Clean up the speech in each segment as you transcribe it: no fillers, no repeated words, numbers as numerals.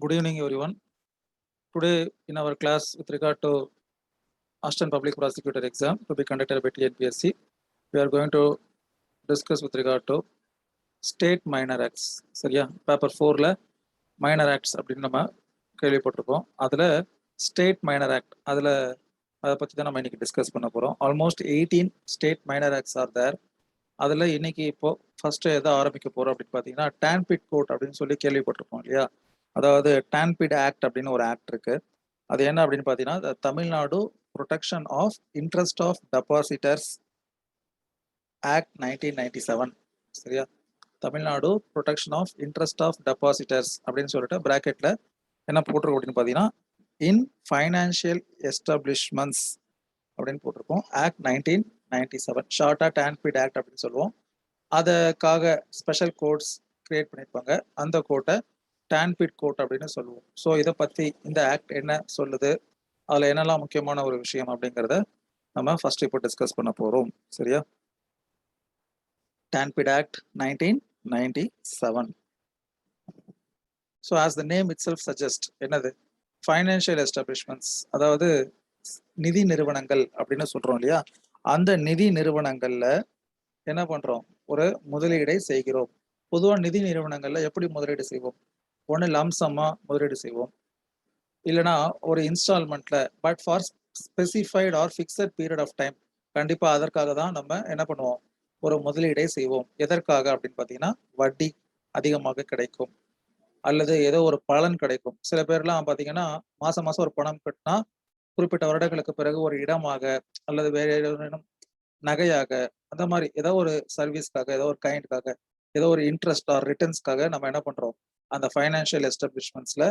Good evening, everyone. Today, in our class, with regard to Assistant Public Prosecutor exam to be conducted by TNPSC, we are going to discuss with regard to State Minor Acts. சரியா paper 4ல minor acts அப்படின்னு நம்ம கேள்விப்பட்டிருப்போம். அதில் state minor act அதை பற்றி தான் நம்ம இன்னைக்கு டிஸ்கஸ் பண்ண போகிறோம். Almost 18 state minor acts are there. அதில் இன்னைக்கு இப்போ ஃபர்ஸ்ட் எதை ஆரம்பிக்க போகிறோம் அப்படின்னு பார்த்தீங்கன்னா டான்பிட் கோட் அப்படின்னு சொல்லி கேள்விப்பட்டிருப்போம் இல்லையா. அதாவது டான்பிட் ஆக்ட் அப்படின்னு ஒரு ஆக்ட் இருக்கு. அது என்ன அப்படின்னு பார்த்தீங்கன்னா Tamil Nadu protection of interest of depositors act 1997. சரியா, Tamil Nadu protection of interest of depositors அப்படின்னு சொல்லிட்டு பிராக்கெட்ல என்ன போட்டிருக்கோம் அப்படின்னு பார்த்தீங்கன்னா இன் ஃபைனான்சியல் எஸ்டாப்ளிஷ்மெண்ட்ஸ் அப்படின்னு போட்டிருக்கோம். ஆக்ட் 1997, ஷார்ட்டா டான்பிட் ஆக்ட் அப்படின்னு சொல்லுவோம். அதுக்காக ஸ்பெஷல் கோட்ஸ் கிரியேட் பண்ணியிருப்பாங்க. அந்த கோட்டை டான்பிட் கோட் அப்படின்னு சொல்லுவோம். ஸோ இதை பற்றி இந்த ஆக்ட் என்ன சொல்லுது, அதில் என்னெல்லாம் முக்கியமான ஒரு விஷயம் அப்படிங்கிறத நம்ம ஃபர்ஸ்ட் இப்போ டிஸ்கஸ் பண்ண போகிறோம். சரியா, TANPID act 1997. So as the name it self suggest, என்னது ஃபைனான்சியல் எஸ்டாப்ளிஷ்மெண்ட்ஸ், அதாவது நிதி நிறுவனங்கள் அப்படின்னு சொல்கிறோம் இல்லையா. அந்த நிதி நிறுவனங்களில் என்ன பண்ணுறோம், ஒரு முதலீடை செய்கிறோம். பொதுவாக நிதி நிறுவனங்களில் எப்படி முதலீடு செய்வோம், ஒன்று லம்சமாக முதலீடு செய்வோம், இல்லைனா ஒரு இன்ஸ்டால்மெண்ட்டில், but for specified or fixed period of time. கண்டிப்பாக அதற்காக தான் நம்ம என்ன பண்ணுவோம், ஒரு முதலீடை செய்வோம். எதற்காக அப்படின்னு பார்த்தீங்கன்னா வட்டி அதிகமாக கிடைக்கும் அல்லது ஏதோ ஒரு பலன் கிடைக்கும். சில பேர்லாம் பார்த்தீங்கன்னா மாதம் மாதம் ஒரு பணம் கட்டினா குறிப்பிட்ட வருடங்களுக்கு பிறகு ஒரு இடமாக அல்லது வேற ஏதேனும் நகையாக, அந்த மாதிரி ஏதோ ஒரு சர்வீஸ்க்காக, ஏதோ ஒரு கைண்டுக்காக, ஏதோ ஒரு இன்ட்ரெஸ்ட் ஆர் ரிட்டர்ன்ஸ்க்காக நம்ம என்ன பண்றோம், அந்த ஃபைனான்சியல் எஸ்டாப்ளிஷ்மெண்ட்ஸ்ல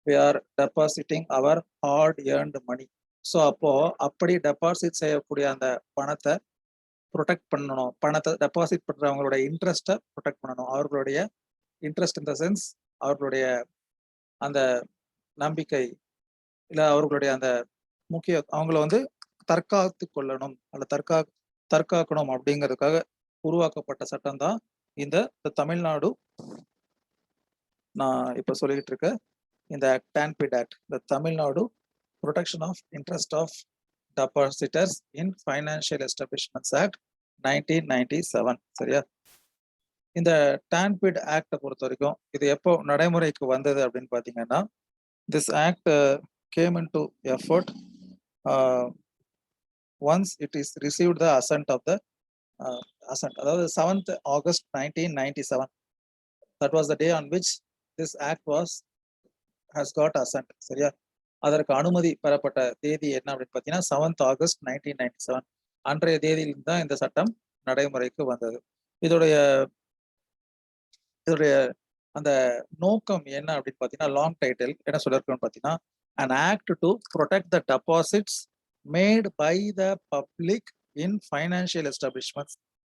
we are depositing our hard earned money. So அப்போ அப்படி டெபாசிட் செய்யக்கூடிய அந்த பணத்தை ப்ரொடெக்ட் பண்ணணும். பணத்தை டெபாசிட் பண்றவங்களோட இன்ட்ரெஸ்ட்டை ப்ரொடெக்ட் பண்ணணும். அவர்களுடைய இன்ட்ரெஸ்ட் இன் த சென்ஸ் அவர்களுடைய அந்த நம்பிக்கை இல்லை அவர்களுடைய அந்த முக்கிய அவங்கள வந்து தற்காத்து கொள்ளணும் அல்ல தற்காக்கணும் அப்படிங்கிறதுக்காக உருவாக்கப்பட்ட சட்டம் தான் இந்த தமிழ்நாடு நான் இப்போ சொல்லிக்கிட்டு இருக்க இந்த டான்பிட் ஆக்ட், இந்த Tamil Nadu protection of interest of depositors in financial establishments act 1997. சரியா, இந்த டான்பிட் ஆக்டை பொறுத்த வரைக்கும் இது எப்போ நடைமுறைக்கு வந்தது அப்படின்னு பார்த்தீங்கன்னா, this act game in to effort once it is received the assent of the assent, அதாவது 7th August 1997. that was the day on which this act has got assent. சரியா, அதற்கு அனுமதி பெறப்பட்ட தேதி என்ன அப்படின்னு பார்த்தீங்கன்னா 7th August 1997. அன்றைய தேதியில் தான் இந்த சட்டம் நடைமுறைக்கு வந்தது. இதோடைய அந்த நோக்கம் என்ன அப்படின்னு பார்த்தீங்கன்னா, லாங் டைட்டில் என்ன சொல்லிருக்கோம்னு பார்த்தீங்கன்னா, an act to protect the deposits made by the public in financial establishments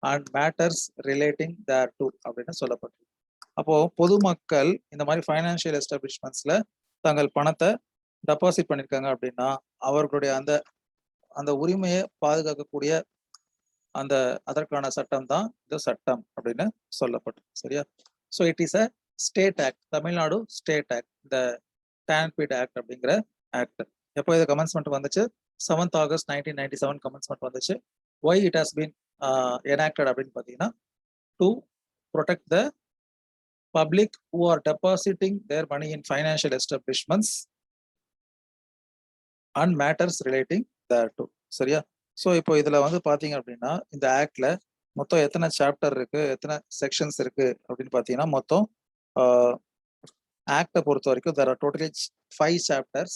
and matters relating thereto அப்படின்னு சொல்லப்பட்டிருக்கு. அப்போ பொதுமக்கள் இந்த மாதிரி ஃபைனான்சியல் எஸ்டாப்ளிஷ்மெண்ட்ஸ்ல தங்கள் பணத்தை டெபாசிட் பண்ணியிருக்காங்க அப்படின்னா அவர்களுடைய அந்த அந்த உரிமையை பாதுகாக்கக்கூடிய அந்த அதற்கான சட்டம் தான் இந்த சட்டம் அப்படின்னு சொல்லப்பட்டிருக்கு. சரியா, so it is a state act, Tamil Nadu state act, இந்த டான்பிட் ஆக்ட் அப்படிங்கிற ஆக்ட். எப்போ இது கமென்ஸ்மெண்ட் வந்துச்சு, 7th August 1997 கமென்ஸ்மெண்ட் வந்துச்சு. Why it has been enacted அப்படின்னு பார்த்தீங்கன்னா, to protect the public who are depositing their money in financial establishments and matters relating thereto. சரியா, so இப்போ இதில் வந்து பார்த்தீங்க அப்படின்னா இந்த ஆக்ட்ல மொத்தம் எத்தனை சாப்டர் இருக்கு, எத்தனை செக்ஷன்ஸ் இருக்கு அப்படின்னு பார்த்தீங்கன்னா, மொத்தம் ஆக்டை பொறுத்த வரைக்கும் there are totally 5 chapters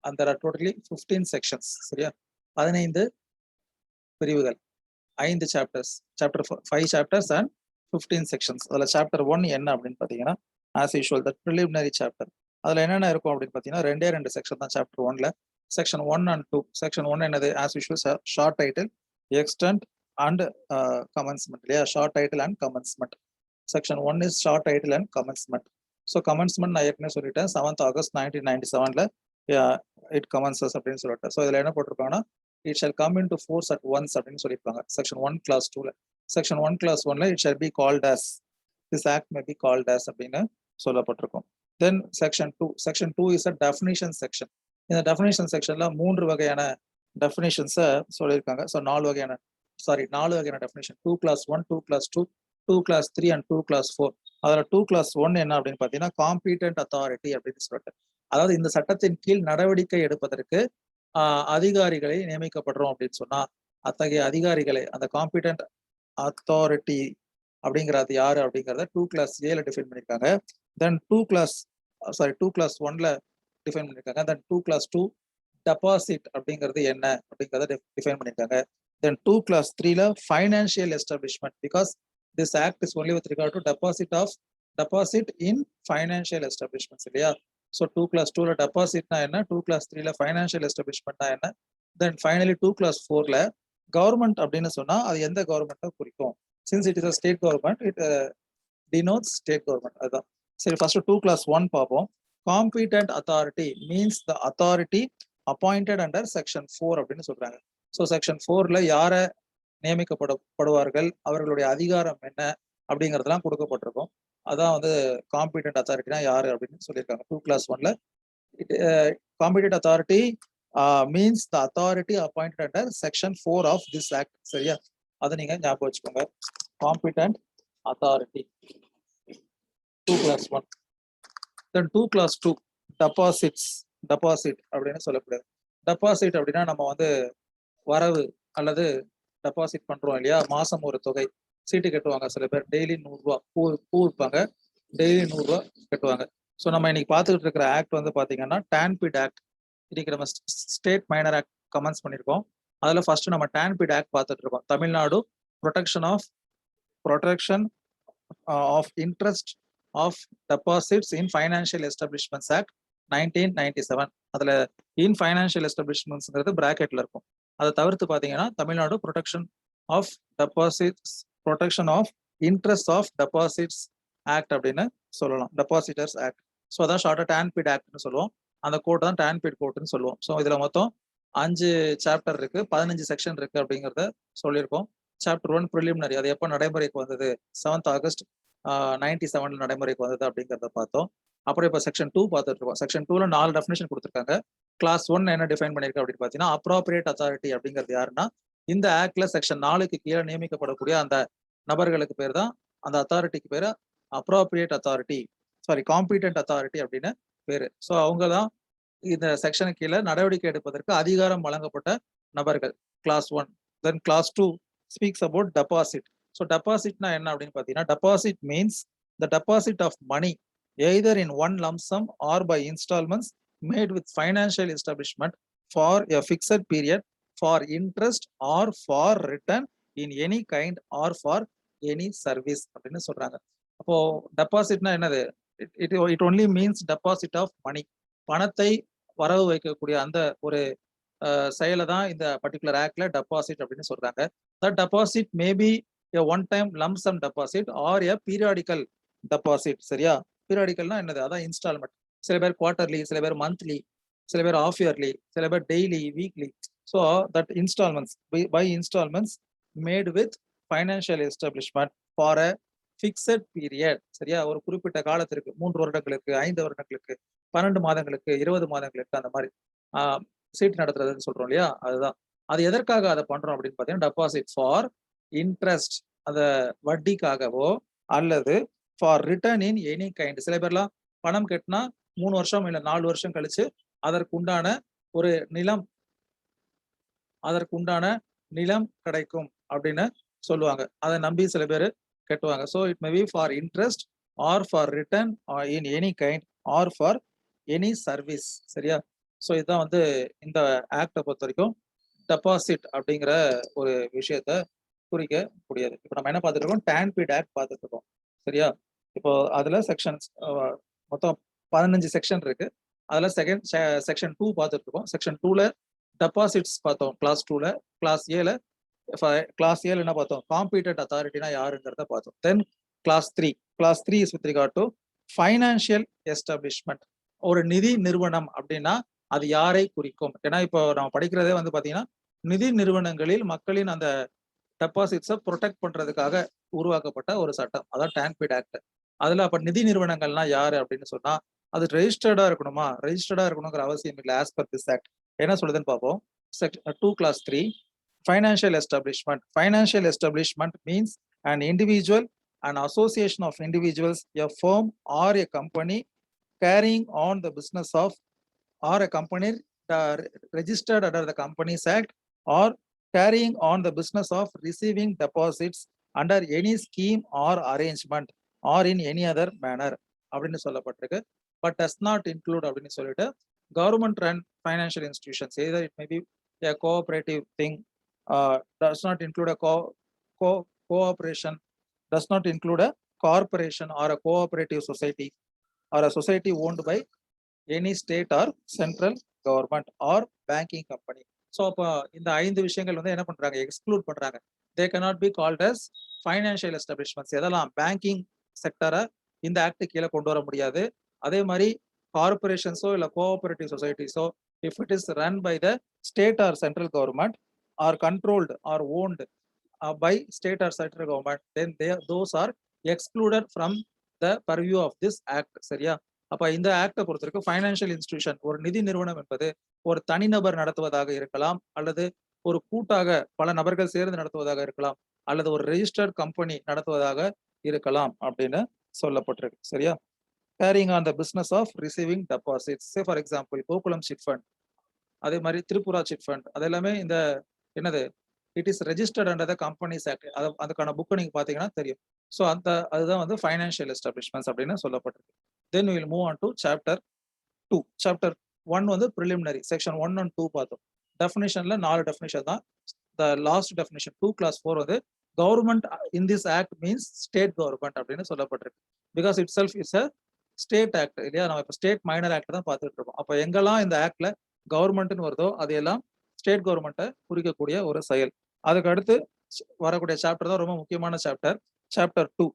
and there are totally 15 sections. சரியா, 15 பிரிவுகள், 5 chapters, chapter 5 chapters and 15 sections. அதில் சாப்டர் 1 என்ன அப்படின்னு பார்த்தீங்கன்னா, as usual the preliminary chapter. அதில் என்னென்ன இருக்கும் அப்படின்னு பார்த்தீங்கன்னா, 2 செக்ஷன் தான் சாப்டர் 1ல. Section 1 and 2. செக்ஷன் 1 என்னது, as usual short title, extent and commencement இல்லையா, short title and commencement. Section 1 is short title and commencement. So commencement நான் ஏற்கனவே சொல்லிட்டேன், 7th August 1997 இட் கமென்சஸ் அப்படின்னு சொல்லிட்டேன். ஸோ இதில் என்ன போட்டிருக்காங்கன்னா, it shall come into force at once அப்படின்னு சொல்லியிருப்பாங்க செக்ஷன் 1 clause 2ல. செக்ஷன் 1 clause 1ல it shall be called as, this act may be called as அப்படின்னு சொல்லப்பட்டிருக்கும். Then section two is a definition section. இந்த டெஃபினிஷன் செக்ஷன்ல 3 வகையான டெஃபினிஷன்ஸை சொல்லியிருக்காங்க. ஸோ 4 வகையான டெஃபினிஷன். 2+1, 2+2, 2+3 அண்ட் 2+4. அதில் 2+1 என்ன அப்படின்னு பார்த்தீங்கன்னா காம்பீட்டன்ட் அத்தாரிட்டி அப்படின்னு சொல்லிட்டு, அதாவது இந்த சட்டத்தின் கீழ் நடவடிக்கை எடுப்பதற்கு அதிகாரிகளை நியமிக்கப்படுறோம் அப்படின்னு சொன்னா, அத்தகைய அதிகாரிகளை அந்த காம்பீட்டன்ட் அத்தாரிட்டி அப்படிங்கிறது யாரு அப்படிங்கிறத 2+A டிஃபைன் பண்ணியிருக்காங்க. தென் 2+1 டிஃபைன் பண்ணியிருக்காங்க. தென் 2+2 டெபாசிட் அப்படிங்கிறது என்ன அப்படிங்கிறத டிஃபைன் பண்ணியிருக்காங்க. Then 2+3 financial establishment, because this act is only with regard to deposit in financial establishments இல்லையா. ஸோ 2+2 டெபாசிட்னா என்ன, 2+3 ஃபைனான்சியல் எஸ்டாப்ளிஷ்மெண்ட்னா என்ன, தென் ஃபைனலி 2+4 கவர்மெண்ட் அப்படின்னு சொன்னா அது எந்த கவர்மெண்ட்டை குறிக்கும். Since it is a state government, it denotes state government. அதுதான். சரி, ஃபர்ஸ்ட் 2+1 பார்ப்போம். Competent authority means the authority appointed under section 4 அப்படின்னு சொல்றாங்க. ஸோ செக்ஷன் 4 யாரை நியமிக்கப்படுவார்கள், அவர்களுடைய அதிகாரம் என்ன அப்படிங்கிறதுலாம் கொடுக்கப்பட்டிருக்கும். அதான் வந்து காம்பீட்டன்ட் அத்தாரிட்டினா யாரு அப்படின்னு சொல்லியிருக்காங்க 2+1. Competent authority means the authority appointed under section 4 of this act. சரியா, அதை நீங்க ஞாபகம் வச்சுக்கோங்க. Competent authority 2+1. தென் 2+2 டெபாசிட் அப்படின்னு சொல்லக்கூடாது. டெபாசிட் அப்படின்னா நம்ம வந்து வரவு அல்லது டெபாசிட் பண்றோம் இல்லையா, மாசம் ஒரு தொகை சீட்டு கட்டுவாங்க. சில பேர் டெய்லி 100 ரூபா பூ விற்பாங்க, டெய்லி 100 ரூபா கட்டுவாங்க. ஸோ நம்ம இன்னைக்கு பார்த்துக்கிட்டு இருக்கிற ஆக்ட் வந்து பாத்தீங்கன்னா டான்பிட் ஆக்ட். இன்னைக்கு நம்ம ஸ்டேட் மைனர் ஆக்ட் கமெண்ட்ஸ் பண்ணியிருக்கோம். அதுல ஃபர்ஸ்ட் நம்ம டான்பிட் ஆக்ட் பார்த்துட்டு இருக்கோம். Tamil Nadu protection of interest of deposits in financial establishments act 1997. அதுல இன் ஃபைனான்சியல் எஸ்டாப்ளிஷ்மெண்ட்ஸ்ங்கிறது பிராக்கெட்ல இருக்கும். அதை தவிர்த்து பார்த்தீங்கன்னா Tamil Nadu protection of interest of deposits act அப்படின்னு சொல்லலாம், டெபாசிட்டர்ஸ் ஆக்ட். ஸோ அதான் ஷார்ட்டா டான்பிட் ஆக்ட்னு சொல்லுவோம். அந்த கோட் தான் டான்பிட் கோட்னு சொல்லுவோம். ஸோ இதுல மொத்தம் 5 சாப்டர் இருக்கு, 15 செக்ஷன் இருக்கு அப்படிங்கிறத சொல்லியிருக்கோம். சாப்டர் 1 ப்ரிலிமினரி, அது எப்போ நடைமுறைக்கு வந்தது, 7th August 97 நடைமுறைக்கு வந்தது அப்படிங்கிறத பார்த்தோம். அப்புறம் இப்போ செக்ஷன் 2 பார்த்துட்டு இருக்கோம். செக்ஷன் 2ல 4 டெஃபினேஷன் கொடுத்துருக்காங்க. கிளாஸ் 1 என்ன டிஃபைன் பண்ணிருக்கு அப்படின்னு பார்த்தீங்கன்னா அப்ராப்ரியேட் அத்தாரிட்டி அப்படிங்கிறது யாருன்னா, இந்த ஆக்ட்ல செக்ஷன் 4க்கு கீழே நியமிக்கப்படக்கூடிய அந்த நபர்களுக்கு பேர் தான், அந்த அத்தாரிட்டிக்கு பேரு அப்ராப்ரியேட் அத்தாரிட்டி, காம்பீட்டன்ட் அத்தாரிட்டி அப்படின்னு பேரு. ஸோ அவங்க தான் இந்த செக்ஷனுக்கு கீழே நடவடிக்கை எடுப்பதற்கு அதிகாரம் வழங்கப்பட்ட நபர்கள். Clause 1. Then class 2 speaks about deposit. ஸோ டெபாசிட்னா என்ன அப்படின்னு பார்த்தீங்கன்னா, deposit means the deposit of money either in one lump sum or by installments made with financial establishment for a fixed period for interest or for return in any kind or for any service அப்படின்னு சொல்றாங்க. அப்போ டெபாசிட்னா என்னது, it only means deposit of money, பணத்தை வரவு வைக்கக்கூடிய அந்த ஒரு செயலை தான் இந்த பர்டிகுலர் ஆக்ட்ல டெபாசிட் அப்படின்னு சொல்றாங்க. That deposit maybe a one time lump sum deposit or a periodical deposit. சரியா, பீரியாடிக்கல்னா என்னது, அதான் இன்ஸ்டால்மெண்ட். சில பேர் குவார்டர்லி, சில பேர் மந்த்லி, சில பேர் ஆஃப் இயர்லி, சில பேர் daily, weekly. So that instalments by instalments made with financial establishment for a fixed period. சரியா, ஒரு குறிப்பிட்ட காலத்திற்கு 3 வருடங்களுக்கு, 5 வருடங்களுக்கு, 12 மாதங்களுக்கு, 20 மாதங்களுக்கு, அந்த மாதிரி சீட் நடத்துறதுன்னு சொல்றோம் இல்லையா, அதுதான். அது எதற்காக அதை பண்றோம் அப்படின்னு பார்த்தீங்கன்னா டெபாசிட் ஃபார் இன்ட்ரெஸ்ட், அந்த வட்டிக்காகவோ அல்லது for return in any kind. சில பேர்லாம் பணம் கட்டினா 3 வருஷம் இல்லை 4 வருஷம் கழிச்சு அதற்குண்டான ஒரு நிலம் கிடைக்கும் அப்படின்னு சொல்லுவாங்க. அதை நம்பி சில பேர் கட்டுவாங்க. So it may be for interest or for return in any kind or for any service. சரியா, ஸோ இதுதான் வந்து இந்த ஆக்டை பொறுத்த வரைக்கும் டெபாசிட் அப்படிங்கிற ஒரு விஷயத்த குறிக்க கூடியது. இப்போ நம்ம என்ன பார்த்துட்டு இருக்கோம், டான்பிட் ஆக்ட் பார்த்துட்டு இருக்கோம். சரியா, இப்போ அதுல செக்ஷன்ஸ் மொத்தம் 15 செக்ஷன் இருக்கு. அதுல செக்ஷன் 2 பார்த்துட்டு இருக்கோம். செக்ஷன் 2ல டெபாசிட்ஸ் பார்த்தோம் கிளாஸ் 2ல. கிளாஸ் ஏல என்ன பார்த்தோம், காம்பீட்டன்ட் அத்தாரிட்டினா யாருங்கிறத பார்த்தோம். Then clause 3 is with regard to financial establishment. ஒரு நிதி நிறுவனம் அப்படின்னா அது யாரை குறிக்கும். ஏன்னா இப்போ நம்ம படிக்கிறதே வந்து பாத்தீங்கன்னா நிதி நிறுவனங்களில் மக்களின் அந்த டெபாசிட்ஸை ப்ரொடெக்ட் பண்றதுக்காக உருவாக்கப்பட்ட ஒரு சட்டம், அதான் டான்பிட் ஆக்ட். அதுல அப்ப நிதி நிறுவனங்கள்னா யாரு அப்படின்னு சொன்னா அது ரெஜிஸ்டர்டா இருக்கணுமா? ரெஜிஸ்டர்டா இருக்கணுங்கிற அவசியம் இல்ல. As per this act. என்ன சொல்லுதுன்னு பார்ப்போம். 2 clause 3 financial establishment. Financial establishment means an individual, an association of individuals, a firm or a company carrying on the business of, or a company registered under the Companies Act, or carrying on the business of receiving deposits under any scheme or arrangement or in any other manner அப்படின்னு சொல்லப்பட்டிருக்கு. But does not include அப்படின்னு சொல்லிட்டு government run financial institutions, either it may be a cooperative thing, does not include a cooperation, does not include a corporation or a cooperative society or a society owned by any state or central government or banking company. So அப்போ இந்த 5 விஷயங்கள் வந்து என்ன பண்றாங்க? Exclude பண்றாங்க. தே cannot be called as financial establishments. எதெல்லாம்? Banking செக்டரை இந்த act கீழே கொண்டு வர முடியாது. அதே மாதிரி கார்பரேஷன்ஸோ இல்லை கோஆபரேட்டிவ் சொசைட்டிஸோ if it is run by the state or central government or controlled or owned by state or central government, then those are excluded from the purview of this act. சரியா? அப்ப இந்த ஆக்டை பொறுத்திருக்கு ஃபைனான்சியல் இன்ஸ்டிடியூஷன், ஒரு நிதி நிறுவனம் என்பது ஒரு தனிநபர் நடத்துவதாக இருக்கலாம், அல்லது ஒரு கூட்டாக பல நபர்கள் சேர்ந்து நடத்துவதாக இருக்கலாம், அல்லது ஒரு ரெஜிஸ்டர்ட் கம்பெனி நடத்துவதாக இருக்கலாம் அப்படின்னு சொல்லப்பட்டிருக்கு. சரியா? Carrying on the business of receiving deposits. Say for example Gokulam chit fund, அதே மாதிரி திரிபுரா சிட் ஃபண்ட், அது எல்லாமே இந்த என்னது it is registered under the companies act. அதுக்கான புக்கை நீங்க பாத்தீங்கன்னா தெரியும். ஸோ அதுதான் வந்து ஃபைனான்சியல் எஸ்டாப்ளிஷ்மெண்ட்ஸ் அப்படின்னு சொல்லப்பட்டிருக்கு. Then will move on to chapter 2. Chapter 1 வந்து ப்ரிலிமினரி, செக்ஷன் 1 and 2 பார்த்தோம். டெஃபினிஷன்ல 4 டெஃபினிஷன் தான். த லாஸ்ட் டெஃபினிஷன் 2 clause 4 வந்து government in this act means state government அப்படின்னு சொல்லப்பட்டிருக்கு. Because it self is a state act இல்லையா? நம்ம இப்போ ஸ்டேட் மைனர் ஆக்ட் தான் பார்த்துட்டு இருக்கோம். அப்போ எங்கெல்லாம் இந்த ஆக்ட்ல கவர்மெண்ட்னு வருதோ அது எல்லாம் ஸ்டேட் கவர்மெண்ட்டை குறிக்கக்கூடிய ஒரு செயல். அதுக்கு அடுத்து வரக்கூடிய சாப்டர் தான் ரொம்ப முக்கியமான சாப்டர், சாப்டர் 2.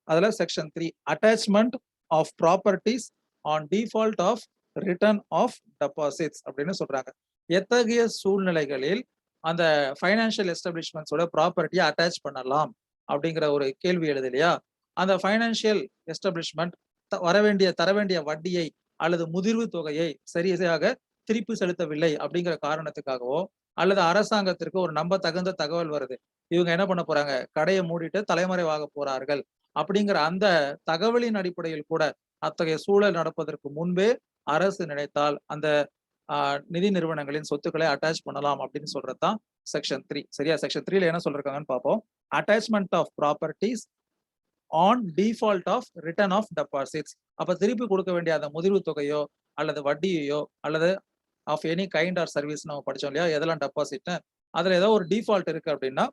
அதுல section 3 attachment of properties on default of return of deposits அப்படின்னு சொல்றாங்க. எத்தகைய சூழ்நிலைகளில் அந்த ஃபைனான்சியல் எஸ்டாப்ளிஷ்மெண்ட்ஸோட ப்ராப்பர்ட்டியை அட்டாச் பண்ணலாம் அப்படிங்கிற ஒரு கேள்வி எழுது இல்லையா? அந்த ஃபைனான்சியல் எஸ்டாப்ளிஷ்மெண்ட் தர வேண்டிய வட்டியை அல்லது முதிர்வு தொகையை சரியாக திருப்பி செலுத்தவில்லை அப்படிங்கிற காரணத்துக்காகவோ, அல்லது அரசாங்கத்திற்கு ஒரு நம்ப தகுந்த தகவல் வருது, இவங்க என்ன பண்ண போறாங்க, கடையை மூடிட்டு தலைமறைவாக போறார்கள் அப்படிங்கிற அந்த தகவலின் அடிப்படையில் கூட அத்தகைய சூழல் நடப்பதற்கு முன்பே அரசு நினைத்தால் அந்த நிதி நிறுவனங்களின் சொத்துக்களை அட்டாச் பண்ணலாம் அப்படின்னு சொல்றதுதான் செக்ஷன் 3. சரியா? செக்ஷன் 3ல என்ன சொல்றாங்கன்னு பார்ப்போம். Attachment of properties on default of return of deposits. அப்ப திருப்பி கொடுக்க வேண்டிய அந்த முதிர்வு தொகையோ அல்லது வட்டியையோ அல்லது of any kind or service நம்ம படிச்சோம் இல்லையா? எதெல்லாம் டெபாசிட்னு, அதுல ஏதோ ஒரு டிஃபால்ட் இருக்கு அப்படின்னா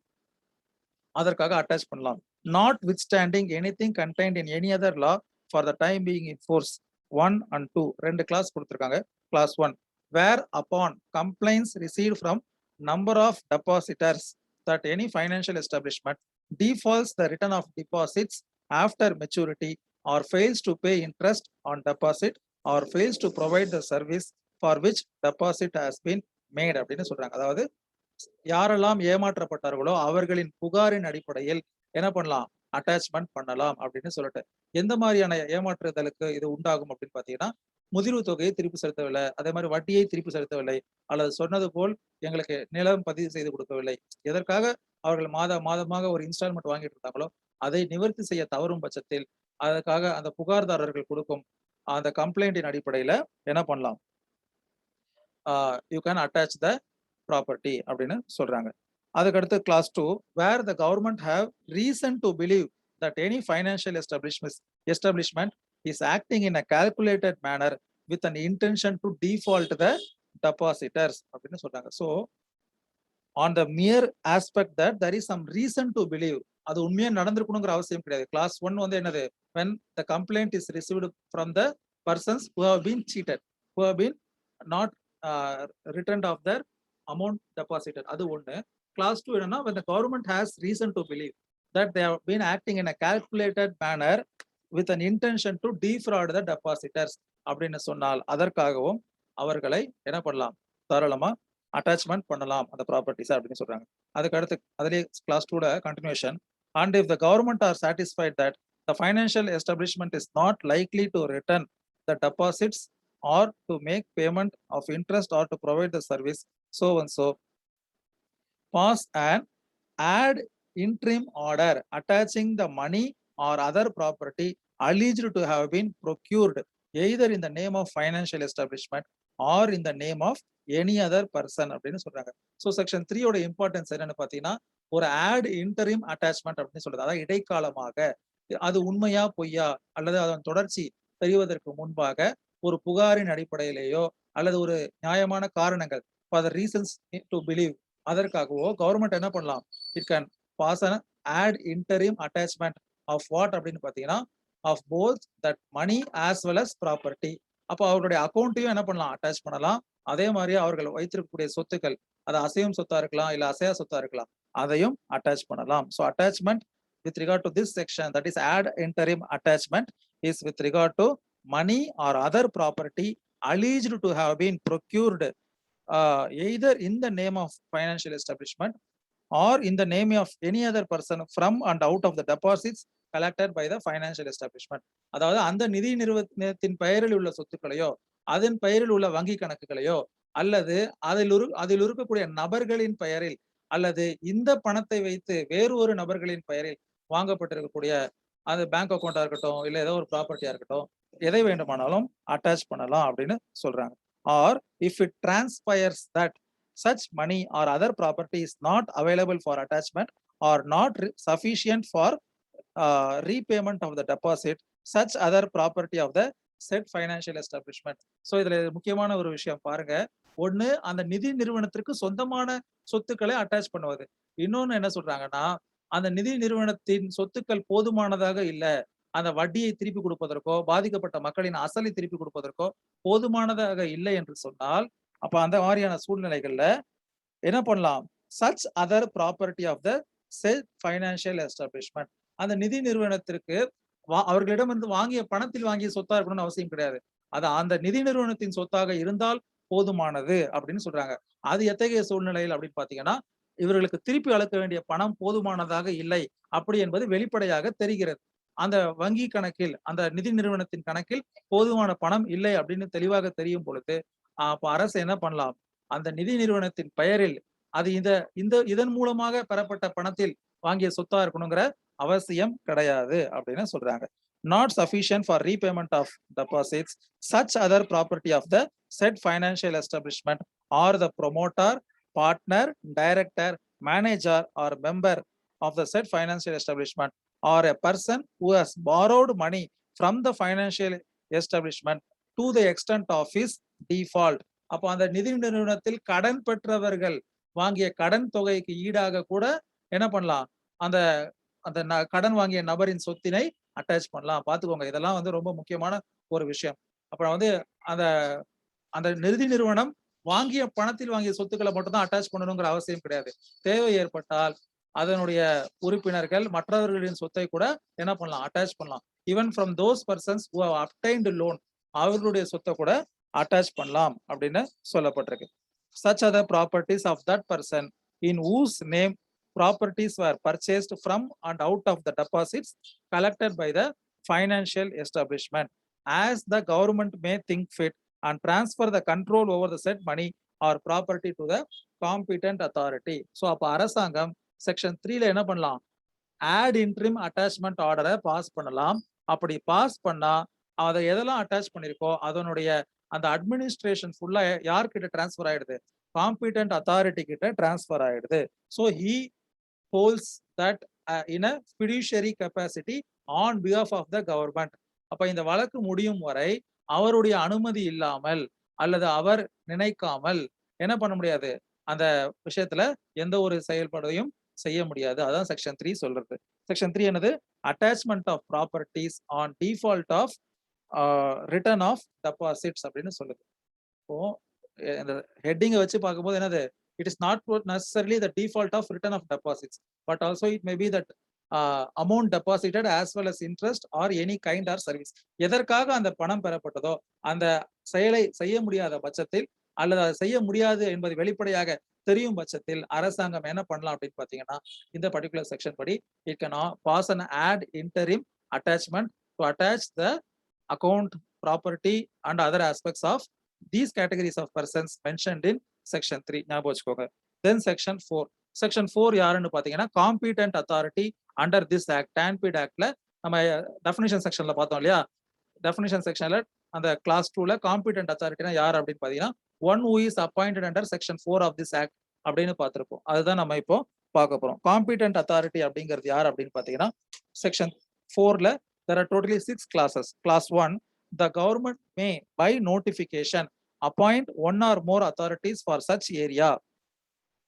அதற்காக அட்டாச் பண்ணலாம். Notwithstanding anything contained in any other law for the time being in force 1 and 2. 2 clause கொடுத்துருக்காங்க. Clause 1 whereupon complaints received from number of depositors that any financial establishment defaults the return of deposits after maturity or fails to pay interest on deposit or fails to provide the service for which deposit has been made அப்படின்னு சொல்றாங்க. அதாவது யாரெல்லாம் ஏமாற்றப்பட்டார்களோ அவர்களின் புகாரின் அடிப்படையில் என்ன பண்ணலாம், attachment பண்ணலாம் அப்படின்னு சொல்லிட்டு. எந்த மாதிரியான ஏமாற்றுதலுக்கு இது உண்டாகும் அப்படின்னு பாத்தீங்கன்னா, முதிர்வு தொகையை திருப்பி செலுத்தவில்லை, அதே மாதிரி வட்டியை திருப்பி செலுத்தவில்லை, அல்லது சொன்னது போல் எங்களுக்கு நிலம் பதிவு செய்து கொடுக்கவில்லை, எதற்காக அவர்கள் மாதமாக ஒரு இன்ஸ்டால்மெண்ட் வாங்கிட்டு இருந்தாங்களோ அதை நிவர்த்தி செய்ய தவறும் பட்சத்தில் அதற்காக அந்த புகார்தாரர்கள் கொடுக்கும் அந்த கம்ப்ளைண்டின் அடிப்படையில என்ன பண்ணலாம், you can attach the property அப்படின்னு சொல்றாங்க. அதுக்கடுத்து clause 2 where the government have reason to believe that any financial establishment is acting in a calculated manner with an intention to default the depositors அப்படின்னு சொல்றாங்க. So on the mere aspect that there is some reason to believe, அது உண்மையா நடந்திருக்கணுங்கிற அவசியம் கிடையாது. Class 1 வந்து என்னது, when the complaint is received from the persons who have been cheated, who have been not returned of their amount deposited, அது ஒண்ணு. Class 2 என்னன்னா when the government has reason to believe that they have been acting in a calculated manner with an intention to defraud the depositors அப்படின்னு சொன்னால் அதற்காகவும் அவர்களை என்ன பண்ணலாம், தாராளமா attachment பண்ணலாம் அந்த ப்ராப்பர்ட்டிஸ் அப்படின்னு சொல்றாங்க. அதுக்கு அடுத்து அதுலேயே கிளாஸ் 2ல continuation, and if the government are satisfied that the financial establishment is not likely to return the deposits or to make payment of interest or to provide the service, so and so, pass an ad interim order attaching the money or other property alleged to have been procured either in the name of financial establishment or in the name of any other person அப்படின்னு சொல்றாங்க. So section 3 ஓட importance என்னன்னு பார்த்தீங்கன்னா, ஒரு add interim attachment அப்படின்னு சொல்றது, அதாவது இடைக்காலமாக அது உண்மையா பொய்யா அல்லது அதன் தொடர்ச்சி தெரிவதற்கு முன்பாக ஒரு புகாரின் அடிப்படையிலேயோ அல்லது ஒரு நியாயமான காரணங்கள் for the reasons to believe அதற்காகவோ கவர்மெண்ட் என்ன பண்ணலாம், it can pass an ad interim attachment of what அப்படின்னு பார்த்தீங்கன்னா, of both that money as well as property. அப்போ அவருடைய அக்கௌண்ட்டையும் என்ன பண்ணலாம், அட்டாச் பண்ணலாம். அதே மாதிரி அவர்கள் வைத்திருக்கக்கூடிய சொத்துக்கள், அது அசையும் சொத்தா இருக்கலாம் இல்ல அசையா சொத்தா இருக்கலாம், அதையும் அட்டாச் பண்ணலாம். So attachment with regard to this section, that is ad interim attachment, is with regard to money or other property alleged to have been procured either in the name of financial establishment or in the name of any other person from and out of the deposits collected by the financial establishment. அதாவது அந்த நிதி நிறுவனத்தின் பெயரில் உள்ள சொத்துக்களையோ அதன் பெயரில் உள்ள வங்கி கணக்குகளையோ அல்லது அதில் இருக்கக்கூடிய நபர்களின் பெயரில் அல்லது இந்த பணத்தை வைத்து வேறு ஒரு நபர்களின் பெயரில் வாங்கப்பட்டிருக்கக்கூடிய அது பேங்க் அக்கௌண்டா இருக்கட்டும் இல்ல ஏதோ ஒரு ப்ராப்பர்ட்டியா இருக்கட்டும், எதை வேண்டுமானாலும் அட்டாச் பண்ணலாம் அப்படின்னு சொல்றாங்க. Or if it transpires that such money or other property is not available for attachment or not sufficient for repayment of the deposit, such other property of the said financial establishment. So இதுல முக்கியமான ஒரு விஷயம் பாருங்க, ஒண்ணு அந்த நிதி நிறுவனத்திற்கு சொந்தமான சொத்துக்களை அட்டாச் பண்ணுவது, இன்னொன்னு என்ன சொல்றாங்கன்னா, அந்த நிதி நிறுவனத்தின் சொத்துக்கள் போதுமானதாக இல்ல, அந்த வட்டியை திருப்பி கொடுப்பதற்கோ பாதிக்கப்பட்ட மக்களின் அசலை திருப்பி கொடுப்பதற்கோ போதுமானதாக இல்லை என்று சொன்னால், அப்ப அந்த மாதிரியான சூழ்நிலைகள்ல என்ன பண்ணலாம், such other property of the said financial establishment, அந்த நிதி நிறுவனத்திற்கு அவர்களிடம் வந்து வாங்கிய பணத்தில் வாங்கிய சொத்தா இருக்கணும்னு அவசியம் கிடையாது, அது அந்த நிதி நிறுவனத்தின் சொத்தாக இருந்தால் போதுமானது அப்படின்னு சொல்றாங்க. அது எத்தகைய சூழ்நிலையில் அப்படின்னு பாத்தீங்கன்னா, இவர்களுக்கு திருப்பி அளிக்க வேண்டிய பணம் போதுமானதாக இல்லை அப்படி என்பது வெளிப்படையாக தெரிகிறது. அந்த வங்கி கணக்கில் அந்த நிதி நிறுவனத்தின் கணக்கில் போதுமான பணம் இல்லை அப்படின்னு தெளிவாக தெரியும் பொழுது, அப்ப அரசு என்ன பண்ணலாம், அந்த நிதி நிறுவனத்தின் பெயரில் அது இதன் மூலமாக பெறப்பட்ட பணத்தில் வாங்கிய சொத்தா இருக்கணுங்கிற அவசியம் கிடையாது அப்படின்னு சொல்றாங்க. Not sufficient for repayment of deposits, such other property of the said financial establishment or the promoter, partner, director, manager or member of the said financial establishment or a person who has borrowed money from the financial establishment to the extent of his default. அப்போ அந்த நிதி நிறுவனத்தில் கடன் பெற்றவர்கள் வாங்கிய கடன் தொகைக்கு ஈடாக கூட என்ன பண்ணலாம், அந்த அந்த கடன் வாங்கிய நபரின் சொத்தினை அட்டாச் பண்ணலாம். பாத்துக்கோங்க, இதெல்லாம் வந்து ரொம்ப முக்கியமான ஒரு விஷயம். அப்புறம் வந்து அந்த அந்த நிதி நிறுவனம் வாங்கிய பணத்தில் வாங்கிய சொத்துக்களை மட்டும் தான் அட்டாச் பண்ணணுங்கிற அவசியம் கிடையாது. தேவை ஏற்பட்டால் அதனுடைய உறுப்பினர்கள் மற்றவர்களின் சொத்தை கூட என்ன பண்ணலாம், அட்டாச் பண்ணலாம். Even from those persons who have obtained loan, அவர்களுடைய சொத்தை கூட அட்டாச் பண்ணலாம் அப்படின்னு சொல்லப்பட்டிருக்கு. Such other properties of that person in whose name properties were purchased from and out of the deposits collected by the financial establishment, as the government may think fit, and transfer the control over the said money or property to the competent authority. So அப்ப அரசாங்கம் section 3ல என்ன பண்ணலாம், add interim attachment ஆர்டரை pass பண்ணலாம். அப்படி pass பண்ணா அதை எதெல்லாம் அட்டாச் பண்ணிருக்கோ அதனுடைய அந்த அட்மினிஸ்ட்ரேஷன் ஃபுல்லா யார்கிட்ட டிரான்ஸ்பர் ஆயிடுது, காம்பிடன்ட் அத்தாரிட்டி கிட்ட டிரான்ஸ்பர் ஆயிடுது. So he holds that in a fiduciary capacity on behalf of the government. அப்ப இந்த வழக்கு முடியும் வரை அவருடைய அனுமதி இல்லாமல் அல்லது அவர் நினைக்காமல் என்ன பண்ண முடியாது, அந்த விஷயத்துல எந்த ஒரு செயல்பாடையும் செய்ய முடியாது. அதான் செக்ஷன் 3 சொல்றது. செக்ஷன் 3 என்னது, attachment of properties on default of return of deposits அப்படின்னு சொல்லுது. இப்போ இந்த ஹெட்டிங்கை வச்சு பார்க்கும்போது என்னது, it is not necessarily the default of return of deposits, but also it may be that amount deposited as well as interest or any kind or service. எதற்காக அந்த பணம் பெறப்பட்டதோ அந்த செயலை செய்ய முடியாத பட்சத்தில் அல்லது அதை செய்ய முடியாது என்பது வெளிப்படையாக தெரியும் பட்சத்தில் அரசாங்கம் என்ன பண்ணலாம் அப்படின்னு பாத்தீங்கன்னா, இந்த பர்டிகுலர் செக்ஷன் படி it can pass an ad interim attachment to attach the account property and other aspects of these categories of persons mentioned in section 3. ஞாபகம் வச்சுக்கோங்க. Then section 4. Section 4 யாருன்னு பாத்தீங்கன்னா competent authority under this act. TANPID ஆக்ட்ல நம்ம definition sectionல பார்த்தோம் இல்லையா? definition sectionல அந்த class 2ல competent authorityனா யார் அப்படின்னு பாத்தீங்கன்னா one who is appointed under section 4 of this act அப்படின்னு பார்த்திருப்போம். அதுதான் நம்ம இப்போ பார்க்க போறோம். competent authority அப்படிங்கிறது யார் அப்படின்னு பாத்தீங்கன்னா section 4ல there are totally 6 classes. Class 1, the government may by notification appoint one or more authorities for such area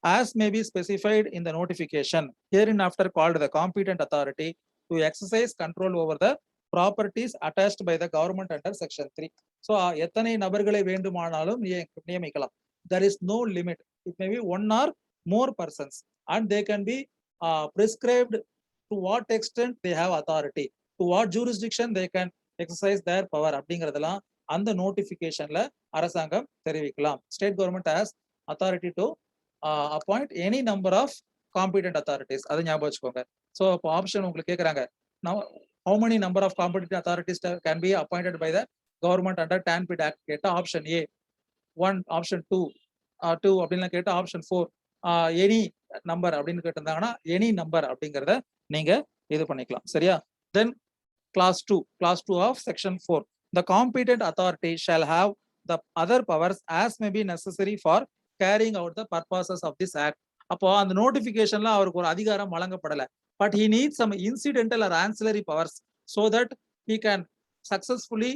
as may be specified in the notification, hereinafter called the competent authority, to exercise control over the properties attached by the government under section 3. So எத்தனை நபர்களை வேண்டுமானாலும் நியமிக்கலாம். There is no limit. It may be one or more persons and they can be prescribed to what extent they have authority, to what jurisdiction they can exercise their power அப்படிங்கிறதெல்லாம் அந்த நோட்டிபிகேஷன்ல அரசாங்கம் தெரிவிக்கலாம். State government has authority to appoint any number of competent authorities. அது ஞாபகம் வச்சுக்கோங்க. So இப்போ option உங்களுக்கு கேக்குறாங்க. Now how many number of competent authorities can be appointed by the government under TANPID Act கேட்டா ஆப்ஷன் A 1, ஆப்ஷன் 2 2 அப்படின்ல கேட்டா option 4 any number அப்படின்னு கேட்டிருந்தாங்கன்னா any number அப்படிங்கறத நீங்க இது பண்ணிக்கலாம். சரியா? Then class 2 of section 4. The competent authority shall have the other powers as may be necessary for carrying out the purposes of this act. அப்போ அந்த நோட்டிபிகேஷன்ல அவருக்கு ஒரு அதிகாரம் வழங்கப்படல. But he needs some incidental or ancillary powers so that he can successfully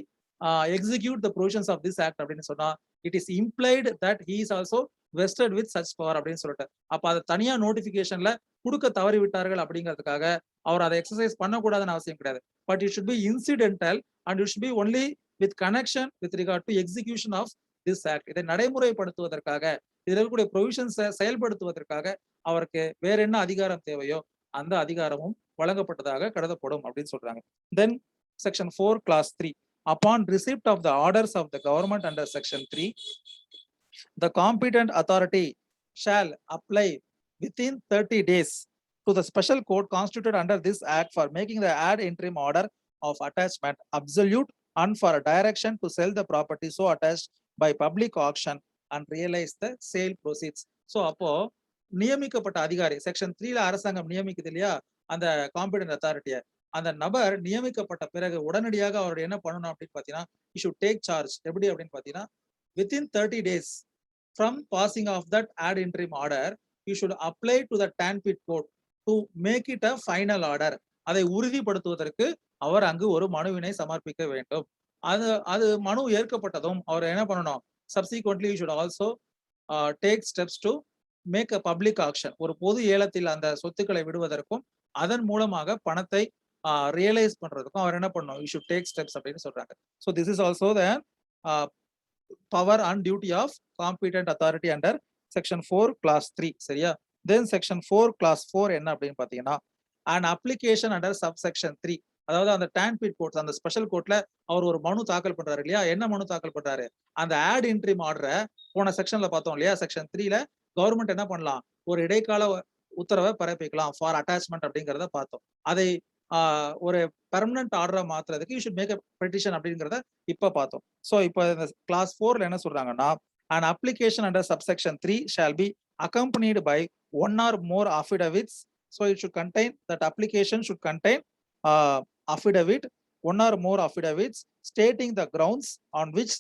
execute the provisions of this act அப்படின்னு சொன்னா it is implied that he is also vested with such power அப்படின்னு சொல்லிட்டு அப்ப அதை தனியா நோட்டிபிகேஷன்ல கொடுக்க தவறி விட்டார்கள் அப்படிங்கிறதுக்காக அவர் அதை எக்ஸசைஸ் பண்ணக்கூடாதுன்னு அவசியம் கிடையாது. But it should be incidental and it should be only with connection with regard to execution of this act. இதை நடைமுறைப்படுத்துவதற்காக இதில் இருக்கக்கூடிய ப்ரொவிஷன்ஸை செயல்படுத்துவதற்காக அவருக்கு வேற என்ன அதிகாரம் தேவையோ அந்த அதிகாரமும் வழங்கப்பட்டதாக கருதப்படும் அப்படின்னு சொல்றாங்க. தென் section 4 class 3. Upon receipt of the orders of the government under section 3, the competent authority shall apply within 30 days to the special court constituted under this act for making the ad interim order of attachment absolute and for a direction to sell the property so attached by public auction and realize the sale proceeds. So அப்போ நியமிக்கப்பட்ட அதிகாரி section 3ல அரசாங்கம் நியமிக்குது இல்லையா அந்த competent அத்தாரிட்டியை, அந்த நபர் நியமிக்கப்பட்ட பிறகு உடனடியாக அவர் என்ன பண்ணணும் அப்படின்னு பாத்தீங்கன்னா he should take charge. எப்படி அப்படின்னு பாத்தீங்கன்னா within 30 days from passing of that ad interim order you should apply to the TANPID court to make it a final order. அதை உறுதிப்படுத்துவதற்கு அவர் அங்கு ஒரு மனுவினை சமர்ப்பிக்க வேண்டும். அது மனு ஏற்கப்பட்டதும் அவர் என்ன பண்ணணும், subsequently you should also take steps to make a public auction. ஒரு பொது ஏலத்தில் அந்த சொத்துக்களை விடுவதற்கும் அதன் மூலமாக பணத்தை ரியலைஸ் பண்றதுக்கும் அவர் என்ன பண்ணணும், you should take steps அப்படின்னு சொல்றாங்க. So this is also the power and duty of competent authority under section 4 class 3. சரியா? Then section 4 class 4 என்ன அப்படின்னு பாத்தீங்கன்னா an application under subsection 3. அதாவது அந்த TANPID கோர்ட்ஸ் அந்த ஸ்பெஷல் கோர்ட்ல அவர் ஒரு மனு தாக்கல் பண்றாரு இல்லையா, என்ன மனு தாக்கல் பண்றாரு, அந்த ஆட் இன்ட்ரிம் ஆர்டரை போன செக்ஷன்ல பார்த்தோம் இல்லையா, செக்ஷன் 3ல கவர்மெண்ட் என்ன பண்ணலாம், ஒரு இடைக்கால உத்தரவை பிறப்பிக்கலாம் ஃபார் அட்டாச்மெண்ட் அப்படிங்கிறத பார்த்தோம். அதை ஒரு பெர்மனன்ட் ஆர்டரா மாத்துறதுக்கு you should make a petition அப்படிங்கிறத இப்ப பார்த்தோம். ஸோ இப்போ இந்த கிளாஸ் 4ல என்ன சொல்றாங்கன்னா an application under subsection 3 shall be accompanied by one or more affidavits. So it should contain, that application should contain affidavit, one or more affidavits stating the grounds on which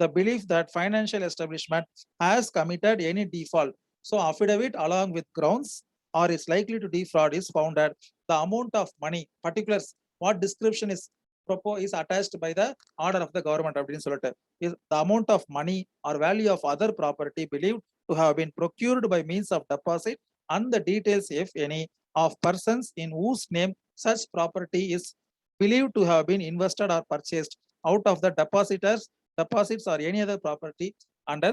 the belief that financial establishment has committed any default. So affidavit along with grounds or is likely to defraud is founded, the amount of money, particulars, what description is proposed is attached by the order of the government அப்படின்னு சொல்லிட்டு is the amount of money or value of other property believed to have been procured by means of deposit and the details, if any, of persons in whose name such property is believed to have been invested or purchased out of the deposits or any other property under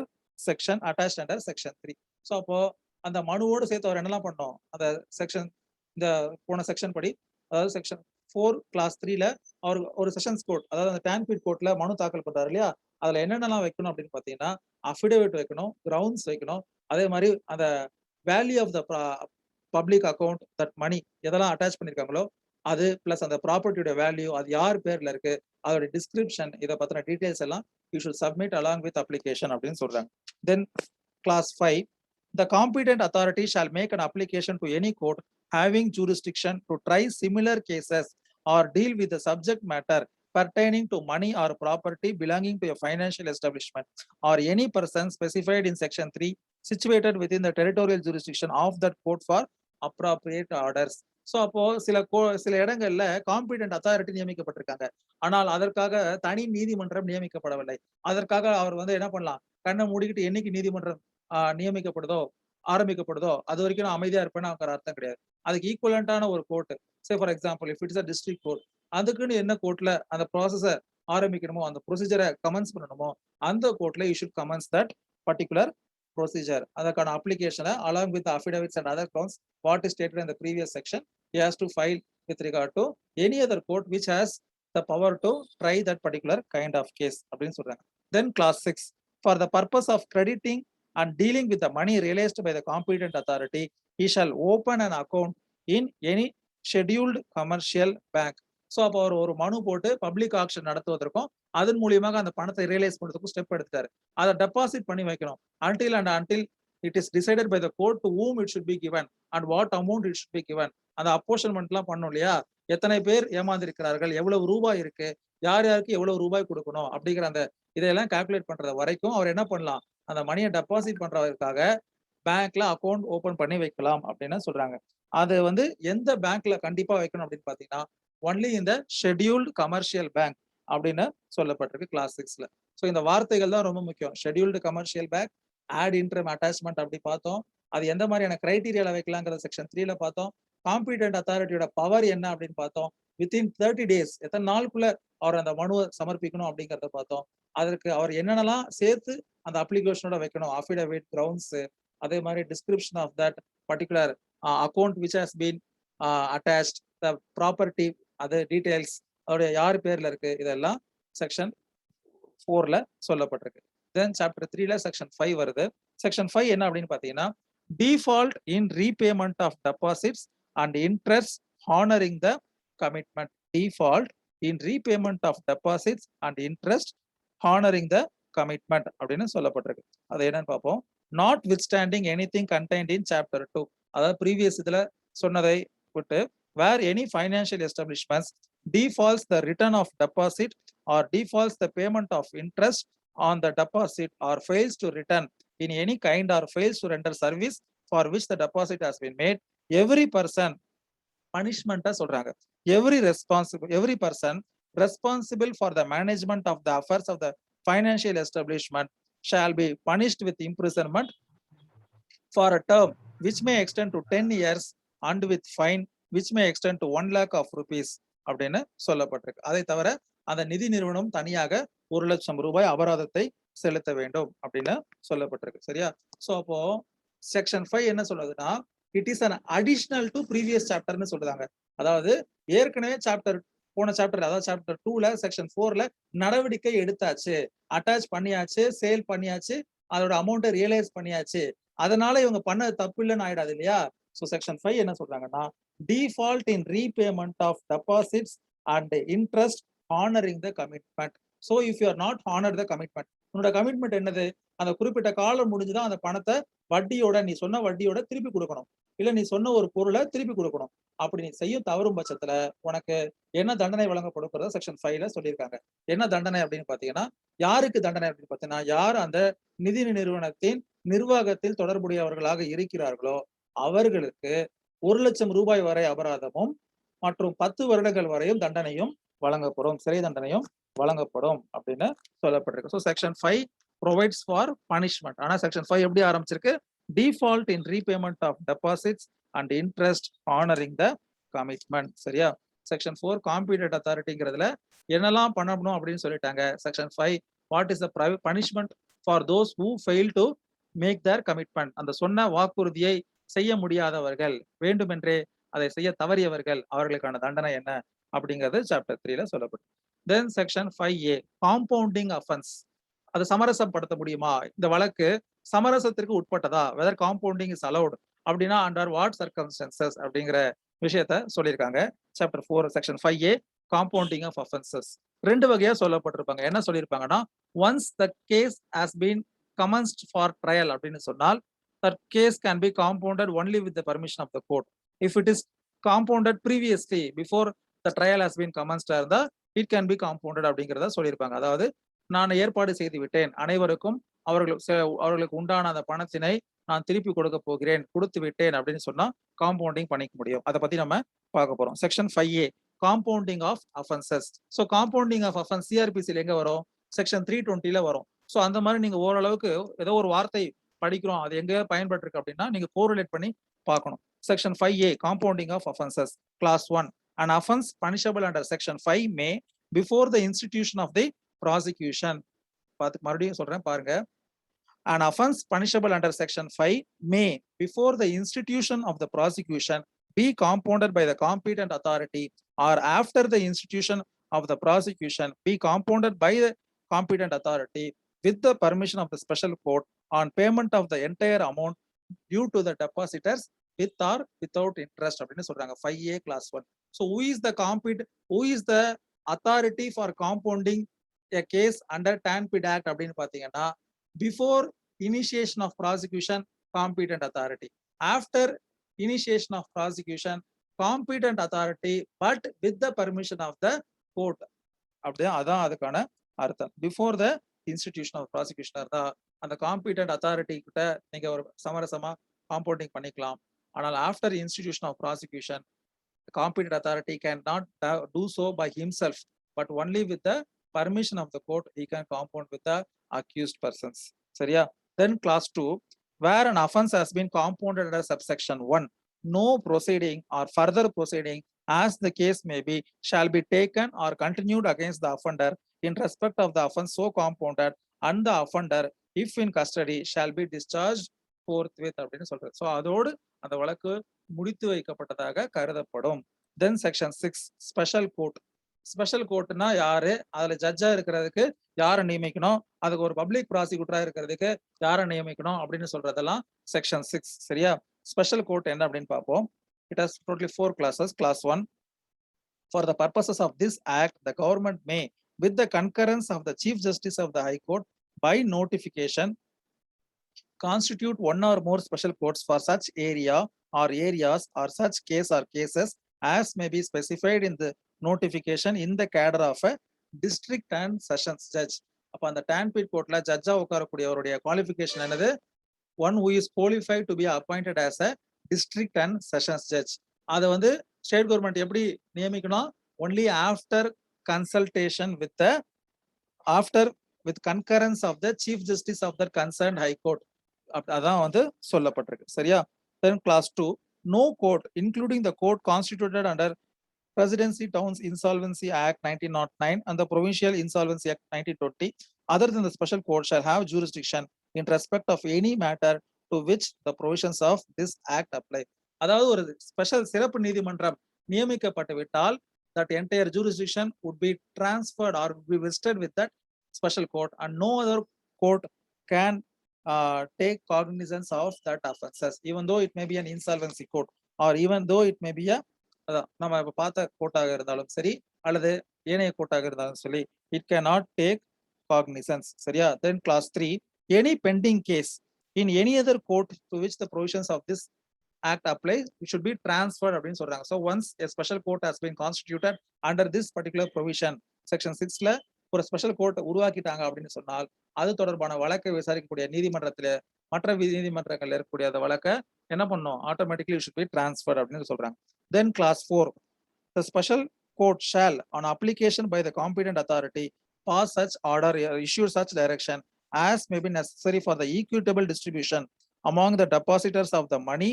section attached under section 3. So அப்போ அந்த மனுவோடு சேர்த்து அவர் என்னெல்லாம் பண்ணோம், அந்த section இந்த போன section படி, அதாவது செக்ஷன் 4 class 3ல அவர் ஒரு செஷன்ஸ் கோர்ட், அதாவது அந்த TANPID கோர்ட்ல மனு தாக்கல் பண்றாரு இல்லையா, அதுல என்னென்னலாம் வைக்கணும் அப்படின்னு பாத்தீங்கன்னா அஃபிடேவிட் வைக்கணும், கிரவுண்ட்ஸ் வைக்கணும், அதே மாதிரி அந்த value of the public account, that money எதெல்லாம் அட்டாச் பண்ணிருக்காங்களோ அது பிளஸ் அந்த ப்ராப்பர்ட்டியோட வேல்யூ, அது யார் பேர்ல இருக்கு, அதோட டிஸ்கிரிப்ஷன், இதை பத்தின டீடைல்ஸ் எல்லாம் you should submit along with application அப்படின்னு சொல்றாங்க. தென் class 5, the competent authority shall make an application to any court having jurisdiction to try similar cases or deal with the subject matter pertaining to money or property belonging to a financial establishment or any person specified in section 3 situated within the territorial jurisdiction of that court for appropriate orders. So அப்போ சில இடங்கள்ல competent authority நியமிக்கப்பட்டிருக்காங்க, ஆனால் அதற்காக தனி நீதிமன்றம் நியமிக்கப்படவில்லை. அதற்காக அவர் என்ன பண்ணலாம், கண்ணை மூடிக்கிட்டு என்னைக்கு நீதிமன்றம் நியமிக்கப்படுதோ ஆரம்பிக்கப்படுதோ அது வரைக்கும் நான் அமைதியா இருப்பேன்னு அவங்க அர்த்தம் கிடையாது. அதுக்கு ஈக்குவலண்டான ஒரு court, say for example if it's a district court, அதுக்குன்னு என்ன கோர்ட்ல அந்த ப்ராசஸை ஆரம்பிக்கணுமோ, அந்த ப்ரொசீஜரை கமென்ஸ் பண்ணணுமோ, அந்த கோர்ட்ல you should கமென்ஸ் that particular procedure. அதற்கான அப்ளிகேஷனை along with the affidavits and other grounds what is stated in the previous section he has to file with regard to any other court which has the power to try that particular kind of case அப்படின்னு சொல்றாங்க. Then class 6, for the purpose of crediting and dealing with the money realized by the competent authority he shall open an account in any scheduled commercial bank. So அப்போ அவர் ஒரு மனு போட்டு public action நடத்துவதற்கும் அதன் மூலியமாக அந்த பணத்தை ரியலைஸ் பண்ணுறதுக்கும் ஸ்டெப் எடுத்தாரு. அதை டெபாசிட் பண்ணி வைக்கணும் until it is decided by the court to whom it should be given and what amount it should be given. அந்த அப்போர்ஷன்மெண்ட்லாம் பண்ணணும் இல்லையா, எத்தனை பேர் ஏமாந்திருக்கிறார்கள், எவ்வளவு ரூபாய் இருக்கு, யார் யாருக்கு எவ்வளவு ரூபாய் கொடுக்கணும் அப்படிங்கிற அந்த இதையெல்லாம் கால்குலேட் பண்றது வரைக்கும் அவர் என்ன பண்ணலாம், அந்த மணியை டெபாசிட் பண்றதுக்காக பேங்க்ல அக்கௌண்ட் ஓபன் பண்ணி வைக்கலாம் அப்படின்னு சொல்றாங்க. அது எந்த பேங்க்ல கண்டிப்பா வைக்கணும் அப்படின்னு பாத்தீங்கன்னா ஒன்லி இந்த ஷெட்யூல்டு கமர்ஷியல் பேங்க் அப்படின்னு சொல்லப்பட்டிருக்கு கிளாஸ் 6ல. ஸோ இந்த வார்த்தைகள் தான் ரொம்ப முக்கியம். Scheduled commercial bank, ad interim attachment அப்படி பார்த்தோம். அது எந்த மாதிரியான கிரைட்டீரியால வைக்கலாங்கிறத செக்ஷன் 3ல பார்த்தோம். காம்பிடென்ட் அத்தாரிட்டியோட பவர் என்ன அப்படின்னு பார்த்தோம். வித்தின் 30 days எத்தனை நாளுக்குள்ள அவர் அந்த மனுவை சமர்ப்பிக்கணும் அப்படிங்கிறத பார்த்தோம். அதற்கு அவர் என்னென்னலாம் சேர்த்து அந்த அப்ளிகேஷனோட வைக்கணும், அஃபிடவிட், கிரவுண்ட்ஸ், அதே மாதிரி description of that particular account which has been attached, the property, அது டீடைல்ஸ், அதோடைய யார் பேர்ல இருக்கு, இதெல்லாம் செக்ஷன் 4ல சொல்லப்பட்டிருக்கு. தென் சாப்டர் 3ல செக்ஷன் 5 வருது. செக்ஷன் 5 என்ன அப்படின்னு பாத்தீங்கன்னா default in repayment of deposits and interest honouring the commitment. Default in repayment of deposits and interest honouring the commitment அப்படின்னு சொல்லப்பட்டிருக்கு. அது என்னன்னு பார்ப்போம். Notwithstanding anything contained in chapter 2, அதாவது ப்ரீவியஸ் இதுல சொன்னதை விட்டு where any financial establishments defaults the return of deposit or defaults the payment of interest on the deposit or fails to return in any kind or fails to render service for which the deposit has been made, every person punishment சொல்றாங்க. every person responsible for the management of the affairs of the financial establishment shall be punished with imprisonment for a term which may extend to 10 years and with fine which may extend to 1 lakh of rupees அப்படின்னு சொல்லப்பட்டிருக்கு. அதை தவிர அந்த நிதி நிறுவனம் தனியாக 1 லட்சம் ரூபாய் அபராதத்தை செலுத்த வேண்டும் அப்படின்னு சொல்லப்பட்டிருக்கு. சரியா? ஸோ அப்போ செக்ஷன் 5 என்ன சொல்லுதுன்னா it is an additional to previous சாப்டர்னு சொல்றாங்க. அதாவது ஏற்கனவே போன சாப்டர், அதாவது சாப்டர் 2ல செக்ஷன் 4ல நடவடிக்கை எடுத்தாச்சு, அட்டாச் பண்ணியாச்சு, சேல் பண்ணியாச்சு, அதோட அமௌண்ட்டை ரியலைஸ் பண்ணியாச்சு, அதனால இவங்க பண்ணது தப்பு இல்லைன்னு ஆயிடாது இல்லையா? ஸோ செக்ஷன் 5 என்ன சொல்றாங்கன்னா default in repayment of deposits and interest honoring the commitment. So if you are not honored the commitment, உன்னோட கமிட்மெண்ட் என்னது, அந்த குறிப்பிட்ட காலம் முடிஞ்சுதான் அந்த பணத்தை வட்டியோட, நீ சொன்ன வட்டியோட திருப்பி கொடுக்கணும், இல்ல நீ சொன்ன ஒரு பொருளை திருப்பி கொடுக்கணும். அப்படி நீ செய்யும் தவறும் பட்சத்துல உனக்கு என்ன தண்டனை வழங்கப்படுங்கிறத செக்ஷன் 5ல சொல்லியிருக்காங்க. என்ன தண்டனை அப்படின்னு பாத்தீங்கன்னா, யாருக்கு தண்டனை அப்படின்னு பாத்தீங்கன்னா, யார் அந்த நிதி நிறுவனத்தின் நிர்வாகத்தில் தொடர்புடையவர்களாக இருக்கிறார்களோ அவர்களுக்கு 1 லட்சம் ரூபாய் வரை அபராதமும் மற்றும் 10 வருடங்கள் வரையும் தண்டனையும் வழங்கப்படும், சிறை தண்டனையும் வழங்கப்படும் அப்படின்னு சொல்லப்பட்டிருக்கு. So section 5 provides for punishment. ஆனா செக்ஷன் 5 எப்படி ஆரம்பிச்சிருக்கு, default in repayment of deposits and interest honouring the commitment. சரியா? செக்ஷன் 4 காம்பீடென்ட் அத்தாரிட்டிங்கிறதுல என்னெல்லாம் பண்ணணும் அப்படின்னு சொல்லிட்டாங்க. Section 5 what is the punishment for those who fail to make their commitment. அந்த சொன்ன வாக்குறுதியை செய்ய முடியாதவர்கள், வேண்டுமென்றே அதை செய்ய தவறியவர்கள், அவர்களுக்கான தண்டனை என்ன அப்படிங்கிறது சாப்டர் 3ல சொல்லப்படும். Then section 5A compounding offence. அது சமரசப்படுத்த முடியுமா, இந்த வழக்கு சமரசத்திற்கு உட்பட்டதா, வெதர் காம்பவுண்டிங் இஸ் அலௌட் அப்படின்னா அண்டர் வாட் சர்க்கம்ஸ்டன்சஸ் அப்படிங்கிற விஷயத்த சொல்லியிருக்காங்க. Chapter 4 section 5A compounding of offences. 2 வகையா சொல்லப்பட்டிருப்பாங்க. என்ன சொல்லியிருப்பாங்கன்னா, once the case has been commenced for trial அப்படின்னு சொன்னால், that case can be compounded only with the permission of the court. If it is compounded previously before the trial has been கமன்ஸ்டா இருந்தா it can be compounded அப்படிங்கிறத சொல்லியிருப்பாங்க. அதாவது நான் ஏற்பாடு செய்து விட்டேன், அனைவருக்கும் அவர்களுக்கு உண்டான அந்த பணத்தினை நான் திருப்பி கொடுக்க போகிறேன், கொடுத்து விட்டேன் அப்படின்னு சொன்னா காம்பவுண்டிங் பண்ணிக்க முடியும். அதை பத்தி நம்ம பார்க்க போறோம். Section 5A compounding of offences. So compounding of offence சிஆர்பிசியில் எங்க வரும்? செக்ஷன் 320ல வரும். ஸோ அந்த மாதிரி நீங்க ஓரளவுக்கு ஏதோ ஒரு வார்த்தை படிக்கிறோம், அது எங்க பயன்பட்டிருக்கு அப்படின்னா நீங்க கோரிலேட் பண்ணி பார்க்கணும். Section 5A compounding of offences. Clause 1 an offense punishable under section 5 may before the institution of the prosecution. மறுபடியும் சொல்றேன் பாருங்க. An offense punishable under section 5 may before the institution of the prosecution be compounded by the competent authority or after the institution of the prosecution be compounded by the competent authority with the permission of the special court on payment of the entire amount due to the depositors with or without interest அப்படின்னு சொல்றாங்க. 5A class 1. So who is the authority for compounding a case under TANPID Act அப்படின்னு பாத்தீங்கன்னா, before initiation of prosecution competent authority, after initiation of prosecution competent authority but with the permission of the court. அப்படியே அதான் அதுக்கான அர்த்தம். Before the institution of prosecution இருந்தா அந்த competent authority கிட்ட நீங்க ஒரு சமரசமா காம்பவுண்டிங் பண்ணிக்கலாம். ஆனால் after institution of prosecution competent authority can not do so by himself but only with the permission of the court he can compound with the accused persons. சரியா? Then class 2 where an offense has been compounded under subsection 1 no proceeding or further proceeding as the case may be shall be taken or continued against the offender in respect of the offense so compounded and the offender if in custody shall be discharged forthwith அப்படின்னு சொல்றது. So அதோடு அந்த வழக்கு முடித்து வைக்கப்பட்டதாக கருதப்படும். Then section 6 special court. Special கோர்ட்னா யாரு, அதுல ஜட்ஜா இருக்கிறதுக்கு யாரை நியமிக்கணும், அதுக்கு ஒரு பப்ளிக் ப்ராசிக்யூட்டரா இருக்கிறதுக்கு யாரை நியமிக்கணும் அப்படின்னு சொல்றதெல்லாம் செக்ஷன் 6. சரியா? ஸ்பெஷல் கோர்ட் என்ன அப்படின்னு பார்ப்போம். It has totally 4 classes. Class 1 for the purposes of this act the government may with the concurrence of the chief justice of the high court by notification constitute one or more special courts for such area or areas or such case or cases as may be specified in the notification in the cadre of a district and sessions judge. அப்ப அந்த TANPID கோர்ட்ல ஜட்ஜா உட்காரக்கூடியவருடைய qualification என்னது? One who is qualified to be appointed as a district and sessions judge. அதை வந்து state government எப்படி நியமிக்கணும்? Only after consultation with concurrence of the chief justice of the concern high court. அதான் வந்து சொல்லப்பட்டிருக்கு. சரியா? Then class 2 no court including the court constituted under Presidency Towns Insolvency Act 1909 and the Provincial Insolvency Act 1920 other than the special court shall have jurisdiction in respect of any matter to which the provisions of this act apply. அதாவது ஒரு special சிறப்பு நீதிமன்றம் நியமிக்கப்பட்டு விட்டால் that entire jurisdiction would be transferred or would be vested with that special court and no other court can take cognizance of that offenses even though it may be an insolvency court or even though it may be a நம்ம இப்ப பார்த்த கோர்ட்டாக இருந்தாலும் சரி அல்லது ஏனைய கோர்ட்டாக இருந்தாலும் சரி it cannot take cognizance. சரியா? then class 3 any pending case in any other court to which the provisions of this act apply it should be transferred அப்படின்னு சொல்றாங்க. so once a special court has been constituted under this particular provision section 6ல ஒரு special court உருவாக்கிட்டாங்க அப்படின்னு சொன்னால் அது தொடர்பான வழக்கை விசாரிக்கக்கூடிய நீதிமன்றத்துல மற்ற நீதிமன்றங்கள்ல இருக்கக்கூடிய அந்த வழக்கை என்ன பண்ணும்? ஆட்டோமேட்டிக்லி should be transferred அப்படின்னு சொல்றாங்க. then class 4 the special court shall on application by the competent authority pass such order issue such direction as may be necessary for the equitable distribution among the depositors of the money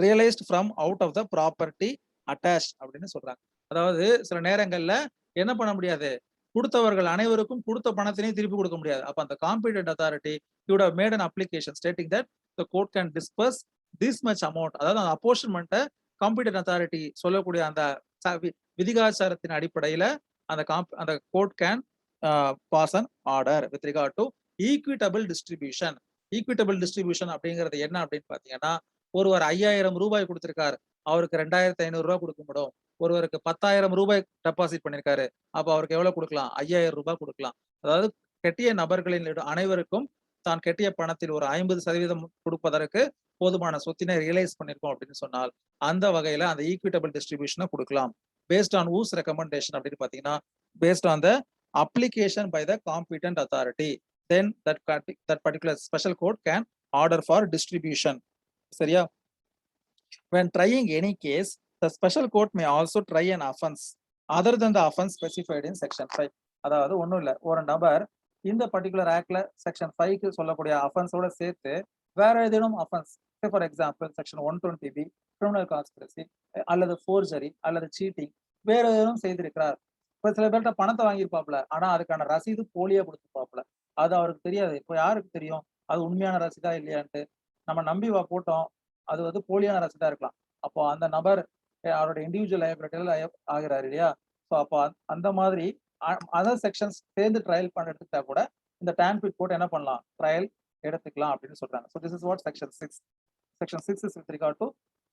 realized from out of the property attached அப்படின்னு சொல்றாங்க. அதாவது சில நேரங்கள்ல என்ன பண்ண முடியாது? கொடுத்தவர்கள் அனைவருக்கும் கொடுத்த பணத்தினையும் திருப்பி கொடுக்க முடியாது. அப்ப அந்த competent authority would have made an application stating that the court can disperse this much amount. அதாவது அந்த அப்போர்ஷன்மெண்ட்டை காம்பீட்டன்ட் அத்தாரிட்டி சொல்லக்கூடிய அந்த விதிகாச்சாரத்தின் அடிப்படையில அந்த court can pass an order with regard to equitable distribution. Equitable distribution அப்படிங்கிறது என்ன அப்படின்னு பாத்தீங்கன்னா, ஒருவர் 5000 ரூபாய் கொடுத்திருக்காரு, அவருக்கு 2500 ரூபாய் கொடுக்கப்படும். ஒருவருக்கு 10,000 ரூபாய் டெபாசிட் பண்ணிருக்காரு, அப்ப அவருக்கு எவ்வளவு கொடுக்கலாம்? 5,000 ரூபாய் கொடுக்கலாம். அதாவது கெட்டிய நபர்களின் அனைவருக்கும் தான் கெட்டிய பணத்தில் ஒரு 50% கொடுப்பதற்கு போதுமான சொத்தினை ரியலைஸ் பண்ணிருக்கோம் அப்படின்னு சொன்னால் அந்த வகையில அந்த ஈக்விட்டபிள் டிஸ்ட்ரிபியூஷனை கொடுக்கலாம். பேஸ்ட் ஆன் whose recommendation அப்படின்னு பாத்தீங்கன்னா based on the application by the competent authority, then that particular special court can order for distribution. சரியா? When trying any case, the special court may also try an offense other than the offense specified in section 5. அதாவது ஒண்ணும் இல்ல, ஒரு நபர் இந்த particular ஆக்ட்ல section 5க்கு சொல்லக்கூடிய அஃபென்ஸோட சேர்த்து வேற ஏதேனும் offence, for example section 120B criminal conspiracy அல்லது ஃபோர்ஜரி அல்லது சீட்டிங் வேற ஏதேனும் செய்திருக்கிறார். இப்ப சில பேர்கிட்ட பணத்தை வாங்கியிருப்பாப்ல, ஆனா அதுக்கான ரசீது போலியா கொடுத்துருப்பாப்ல, அது அவருக்கு தெரியாது. இப்போ யாருக்கு தெரியும் அது உண்மையான ரசீதா இல்லையான்ட்டு? நம்ம நம்பி போட்டோம், அது வந்து போலியான ரசீதா இருக்கலாம். அப்போ அந்த நபர் அவரோட இண்டிவிஜுவல் லைபிலிட்டியில ஆகிறாரு இல்லையா? ஸோ அப்போ அந்த மாதிரி அதர் செக்ஷன்ஸ் சேர்ந்து ட்ரையல் பண்ண எடுத்துக்கிட்டா கூட இந்த டான்பிட் கோர்ட் என்ன பண்ணலாம்? ட்ரையல் எடுத்துக்கலாம் அப்படின்னு சொல்றாங்க. So this is what section 6. Section 6 is with regard to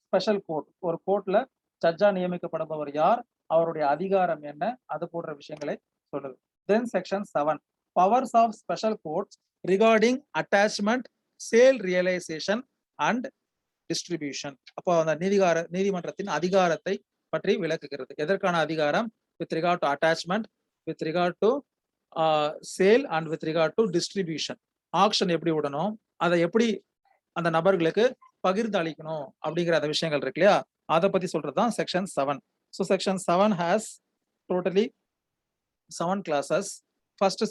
special court. ஒரு கோர்ட்ல ஜட்ஜா நியமிக்கப்படுபவர் யார், அவருடைய அதிகாரம் என்ன, அது போன்ற விஷயங்களை சொல்லுது. Then section 7 powers of special courts regarding attachment, sale realisation and distribution. அப்போ அந்த நீதிமன்றத்தின் அதிகாரத்தை பற்றி விளக்குகிறது. எதற்கான அதிகாரம்? With regard to attachment, with regard to sale and with regard to distribution. Action எப்படி விடணும், அதை எப்படி அந்த நபர்களுக்கு பகிர்ந்து அளிக்கணும் அப்படிங்கிற அந்த விஷயங்கள் இருக்கு இல்லையா, அதை பத்தி சொல்றதுதான் section 7. So section 7 has totally 7 classes. First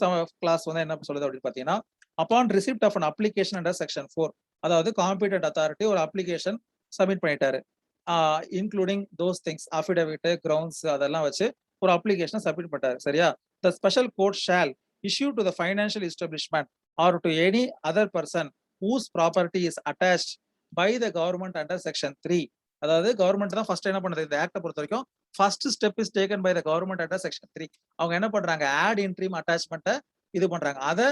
clause வந்து என்ன சொல்லுது அப்படின்னு பாத்தீங்கன்னா, upon receipt of an application under section 4, அதாவது காம்பிட்டன்ட் அத்தாரிட்டி ஒரு அப்ளிகேஷன் சப்மிட் பண்ணிட்டாரு, including those things affidavit, grounds அதெல்லாம் வச்சு ஒரு அப்ளிகேஷனை சப்மிட் பண்ணிட்டாரு. சரியா? The special court shall issue to the financial establishment or to any other person whose property is attached by the government under section 3. அதாவது government தான் first என்ன பண்ணுது, இந்த ஆக்டை பொறுத்த வரைக்கும் first step is taken by the government under section 3. அவங்க என்ன பண்றாங்க, ஆட் இன்ட்ரீம் அட்டாச்மெண்ட்டை இது பண்றாங்க. அதை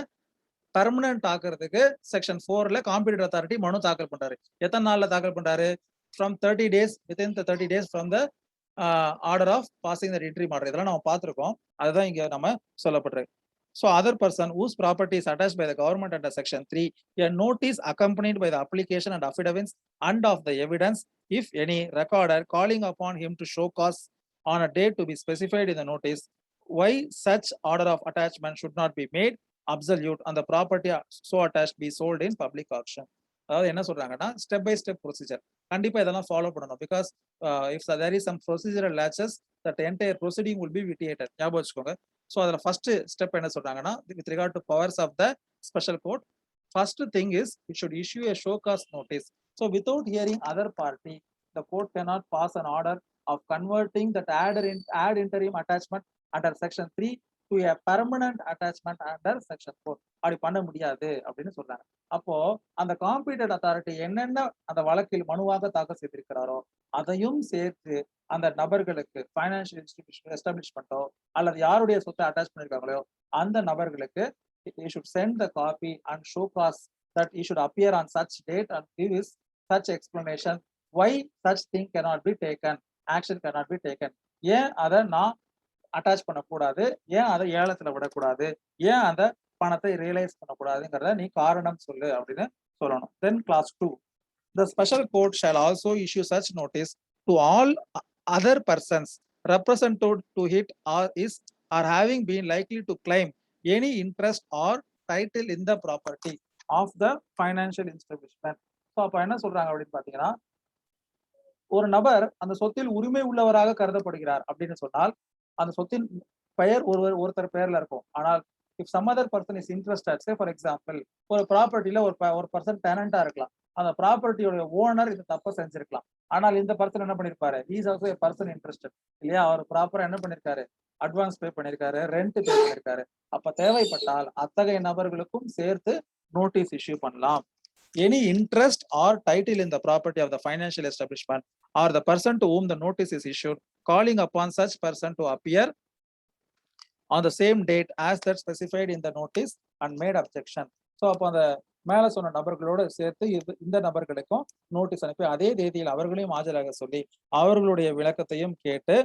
பெர்மனன்ட் ஆக்குறதுக்கு செக்ஷன் 4ல காம்பிட்டன்ட் அத்தாரிட்டி மனு தாக்கல் பண்றாரு. எத்தனை நாள்ல தாக்கல் பண்றாரு? From 30 days, within the 30 days from the order of passing the interim order. இதெல்லாம் நம்ம பார்த்திருக்கோம், அதுதான் இங்க நம்ம சொல்லப்பட்டிருக்கு. So other person whose property is attached by the government under section 3, a notice accompanied by the application and affidavits and of the evidence, if any, recorder calling upon him to show cause on a date to be specified in the notice, why such order of attachment should not be made absolute and the property so attached be sold in public auction. அதாவது என்ன சொல்றாங்கன்னா, step by step procedure கண்டிப்பா இதெல்லாம் follow பண்ணணும். Because if there is some procedural laches that entire proceeding will be vitiated. ஞாபகம் வச்சுக்கோங்க. So அதில் first step என்ன சொல்றாங்கன்னா, with regard to powers of the special court, first thing is it should issue a show cause notice. So without hearing other party, the court cannot pass an order of converting that ad interim attachment under section 3 to a permanent attachment under section 4. அப்படி பண்ண முடியாது அப்படின்னு சொல்றாங்க. அப்போ அந்த competent authority என்னென்ன அந்த வழக்கில் மனுவாக தாக்கல் செய்திருக்கிறாரோ அதையும் சேர்த்து அந்த நபர்களுக்கு ஃபைனான்சியல் இன்ஸ்டிடியூஷன் எஸ்டாப்ளிஷ்மெண்ட்டோ அல்லது யாருடைய சொத்தை அட்டாச் பண்ணிருக்காங்களோ அந்த நபர்களுக்கு he should send the copy and show cause that he should appear on such date and give his such explanation why such thing cannot be taken, action cannot be taken. ஏன் அதை நான் attach பண்ணக்கூடாது, ஏன் அதை ஏலத்துல விடக்கூடாது, ஏன் அந்த பணத்தை ரியலைஸ் பண்ணக்கூடாதுங்கிறத நீ காரணம் சொல்லு அப்படின்னு சொல்லணும். தென் class 2, the special court shall also issue such notice to all other persons represented to it or is or having been likely to claim any interest or title in the property of the financial establishment. So அப்ப என்ன சொல்றாங்க அப்படின்னு பாத்தீங்கன்னா, ஒரு நபர் அந்த சொத்தில் உரிமை உள்ளவராக கருதப்படுகிறார் அப்படின்னு சொன்னால் அந்த சொத்தின் பெயர் ஒருத்தர் பெயர்ல இருக்கும். ஆனால் if some other person is interested, say for example ஒரு ப்ராப்பர்ட்டில ஒரு பர்சன் டெனண்டா இருக்கலாம், அந்த ப்ராப்பர்ட்டியோட ஓனர் இந்த தப்பை செஞ்சிருக்கலாம், ஆனால் இந்த பர்சன் என்ன பண்ணிருப்பாரு, he is also a person interested இல்லையா, அவர் ப்ராப்பரா என்ன பண்ணிருக்காரு, அட்வான்ஸ் பே பண்ணிருக்காரு, ரெண்ட் பே பண்ணிருக்காரு. அப்ப தேவைப்பட்டால் அத்தகைய நபர்களுக்கும் சேர்த்து நோட்டீஸ் இஷ்யூ பண்ணலாம். Any interest or title in the property of the financial establishment or the person to whom the notice is issued, calling upon such person to appear on the same date as that specified in the notice and made objection. So அப்போ அந்த மேல சொன்ன நபர்களோடு சேர்த்து இந்த நபர்களுக்கும் notice அனுப்பி அதே தேதியில் அவர்களையும் ஆஜராக சொல்லி அவர்களுடைய விளக்கத்தையும் கேட்டு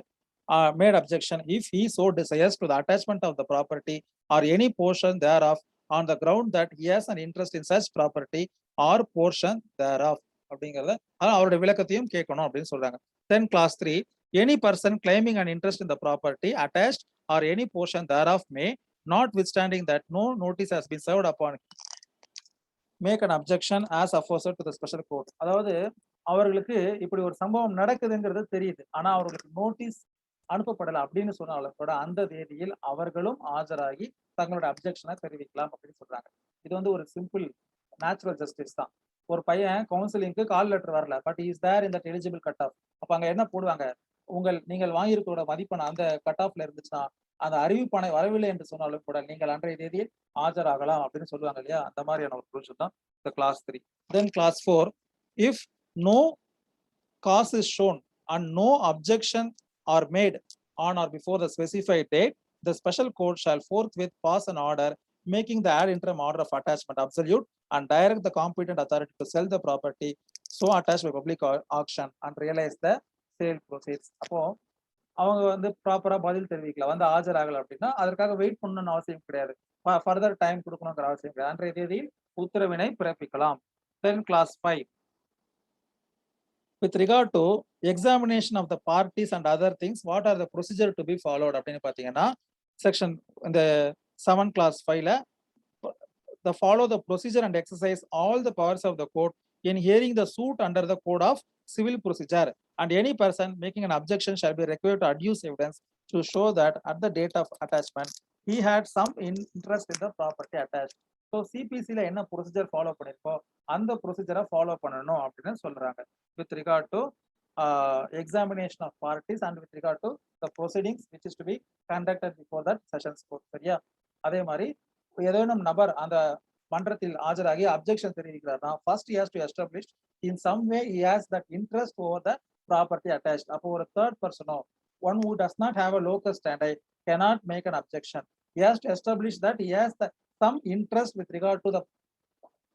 made objection if he so desires to the attachment of the property or any portion thereof on the ground that he has an interest in such property or portion thereof அப்படிங்கறத அவருடைய விளக்கத்தையும் கேட்கணும் அப்படின்னு சொல்றாங்க. Then clause 3, any person claiming an interest in the property attached or any portion thereof may, notwithstanding that no notice has been served upon, make an objection as aforesaid to the special court. அதாவது அவர்களுக்கு இப்படி ஒரு சம்பவம் நடக்குதுங்கிறது தெரியுது, ஆனா அவர்களுக்கு notice அனுப்பப்படலை அப்படின்னு சொன்னாலும் கூட அந்த தேதியில் அவர்களும் ஆஜராகி தங்களோட அப்ஜெக்ஷனை தெரிவிக்கலாம் அப்படின்னு சொல்றாங்க. இது வந்து ஒரு சிம்பிள் நேச்சுரல் ஜஸ்டிஸ் தான். ஒரு பையன் கவுன்சிலிங்க்கு கால் லெட்டர் வரல, but is there in that eligible cut off. அப்ப அங்க என்ன போடுவாங்க, நீங்கள் வாங்கியிருக்கோட மதிப்பெண் அந்த கட் ஆஃப்ல இருந்துச்சுன்னா அந்த அறிவிப்பானை வரவில்லை என்று சொன்னாலும் கூட நீங்கள் அன்றைய தேதியில் ஆஜராகலாம் அப்படின்னு சொல்லுவாங்க இல்லையா, அந்த மாதிரியான ஒரு ப்ரொவிஷன் தான் இந்த clause 3. Then clause 4, if no cause is shown and no objection are made on or before the specified date, the special court shall forthwith pass an order making the ad interim order of attachment absolute and direct the competent authority to sell the property so attached by public auction and realize the sale proceeds. அப்போ அவங்க வந்து ப்ராப்பரா பதில் தெரிவிக்கல, வந்து ஆஜராகல அப்படின்னா அதற்காக wait பண்ணணும்னு அவசியம் கிடையாது, ஃபர்தர் டைம் கொடுக்கணுங்கிற அவசியம் கிடையாது, அன்றைய தேதியில் உத்தரவினை பிறப்பிக்கலாம். தென் class 5, with regard to examination of the parties and other things, what are the procedure to be followed அப்படின்னு பாத்தீங்கன்னா செக்ஷன் இந்த 7 clause 5ல the follow the procedure and exercise all the powers of the court in hearing the suit under the code of civil procedure, and any person making an objection shall be required to adduce evidence to show that at the date of attachment he had some interest in the property attached. So சிபிசில என்ன procedure follow பண்ணிருக்கோ அந்த ப்ரொசீஜரை follow பண்ணணும் அப்படின்னு சொல்றாங்க. With regard to examination of parties and with regard to the proceedings which is to be conducted before that sessions court. சரியா? அதே மாதிரி ஏதேனும் நபர் அந்த மன்றத்தில் ஆஜராகி அப்ஜெக்ஷன் தெரிவிக்கிறார்னா first he has to establish in some way he has that interest over the property attached. அப்போ ஒரு third பர்சனோ one who does not have a locus standi cannot make an objection. He has to establish that he has some interest with regard to the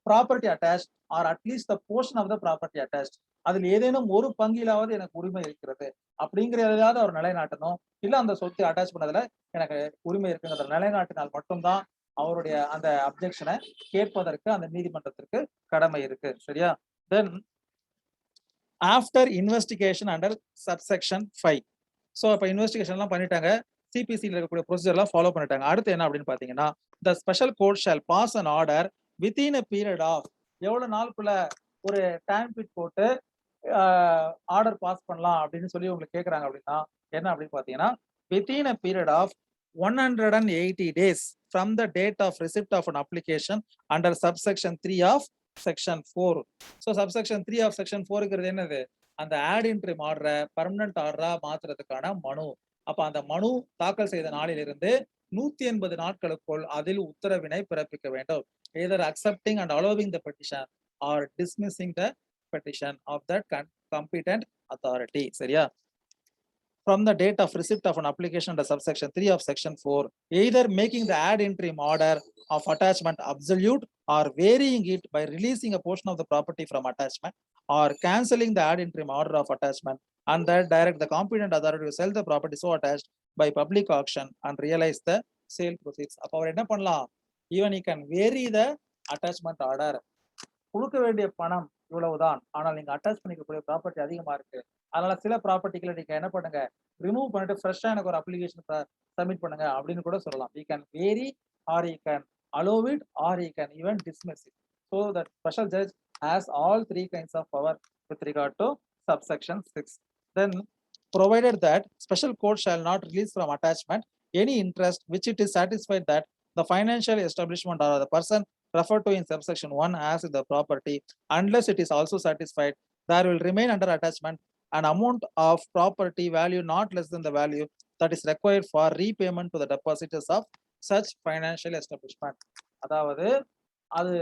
property attached or at least the portion of the property attached. அதில் ஏதேனும் ஒரு பங்கிலாவது எனக்கு உரிமை இருக்கிறது அப்படிங்கிற ஏதாவது அவர் நிலைநாட்டணும், இல்ல அந்த சொத்தை அட்டாச் பண்ணதுல எனக்கு உரிமை இருக்குங்கிற நிலைநாட்டினால் மட்டும்தான் அவருடைய அந்த அப்ஜெக்ஷனை கேட்பதற்கு அந்த நீதிமன்றத்திற்கு கடமை இருக்கு. சரியா? Then after investigation under subsection 5, so அப்போ இன்வெஸ்டிகேஷன் எல்லாம் பண்ணிட்டாங்க, சிபிசியில் இருக்கக்கூடிய ப்ரொசீஜர் எல்லாம் ஃபாலோ பண்ணிட்டாங்க. அடுத்து என்ன அப்படின்னு பாத்தீங்கன்னா the special court shall pass an order within a period of, எவ்வளவு நாளுக்குள்ள ஒரு டைம் பீட் போட்டு ஆர்டர் பாஸ் பண்ணலாம் அப்படின்னு சொல்லி உங்களுக்கு கேட்கறாங்க அப்படின்னா என்ன அப்படின்னு பாத்தீங்கன்னா within a period of 180 days from the date of receipt of an application under subsection 3 of section 4. so subsection 3 of section 4 ங்கிறது என்னது, அந்த ad interim ஆர்டரை பர்மனன்ட் ஆர்டரா மாத்துறதுக்கான மனு. அப்ப அந்த மனு தாக்கல் செய்த நாளிலிருந்து 180 நாட்களுக்குள் அதில் உத்தரவினை பிறப்பிக்க வேண்டும். either accepting and allowing the petition or dismissing the petition of that competent authority. சரியா? from the date of receipt of an application under subsection 3 of section 4, either making the ad interim order of attachment absolute or varying it by releasing a portion of the property from attachment or cancelling the ad interim order of attachment, and that direct the competent authority to sell the property so attached by public auction and realize the sale proceeds. அப்ப அவர் என்ன பண்ணலாம், even he can vary the attachment order. கொடுக்க வேண்டிய பணம் இவ்வளவுதான், ஆனால் நீங்க attach பண்ணிக்கக்கூடிய property அதிகமா இருக்கு, அதனால சில ப்ராப்பர்ட்டிகளை நீங்க என்ன பண்ணுங்க, ரிமூவ் பண்ணிட்டு ஃப்ரெஷ்ஷா எனக்கு ஒரு அப்ளிகேஷன் சப்மிட் பண்ணுங்க அப்படின்னு கூட சொல்லலாம். he can vary or he can allow it or he can even dismiss it. so that special judge has all three kinds of power with regard to subsection 6. then provided that special court shall not release from attachment any interest which it is satisfied that the financial establishment or the person referred to in subsection 1 as the property, unless it is also satisfied there will remain under attachment an amount of property value not less than the value that is required for repayment to the depositors of such financial establishment. அதாவது அது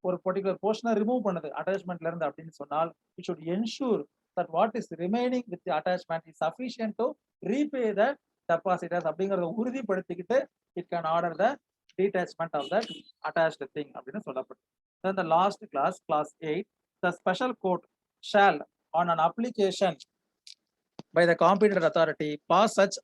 ஒரு particular போர்ஷனை remove பண்ணுது அட்டாச்மெண்ட்ல இருந்து அப்படின்னு சொன்னால் it should ensure that what is remaining with the attachment is sufficient to repay the depositors அப்படிங்கறத உறுதிப்படுத்திக்கிட்டு it can order the detachment of that attached thing அப்படின்னு சொல்லப்படும். Then the last class, class 8, the special court shall, on an application by the competent authority, pass such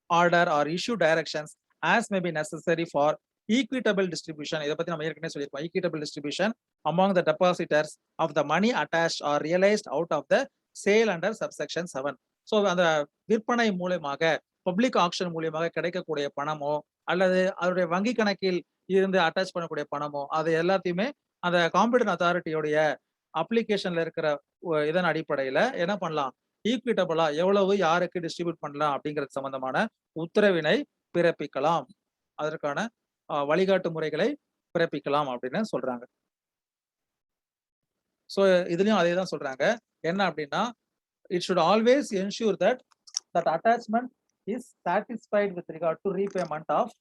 order or issue directions as may be necessary for equitable distribution. இதை பத்தி நம்ம ஏற்கனவே சொல்லியிருக்கோம். equitable distribution among the depositors of the money attached or realized out of the sale under subsection 7. So அந்த விற்பனை மூலமாக public action மூலியமாக கிடைக்கக்கூடிய பணமோ அல்லது அவருடைய வங்கி கணக்கில் இருந்து அட்டாச் பண்ணக்கூடிய பணமோ அது எல்லாத்தையுமே அந்த காம்படிஷன் அத்தாரிட்டியோடைய அப்ளிகேஷன்ல இருக்கிற இதன் அடிப்படையில என்ன பண்ணலாம், ஈக்விட்டபிளா எவ்வளவு யாருக்கு டிஸ்ட்ரிபியூட் பண்ணலாம் அப்படிங்கிறது சம்பந்தமான உத்தரவினை பிறப்பிக்கலாம், அதற்கான வழிகாட்டு முறைகளை பிறப்பிக்கலாம் அப்படின்னு சொல்றாங்க. ஸோ இதுலயும் அதே தான் சொல்றாங்க. என்ன அப்படின்னா, it should always ensure that attachment is satisfied with regard to repayment of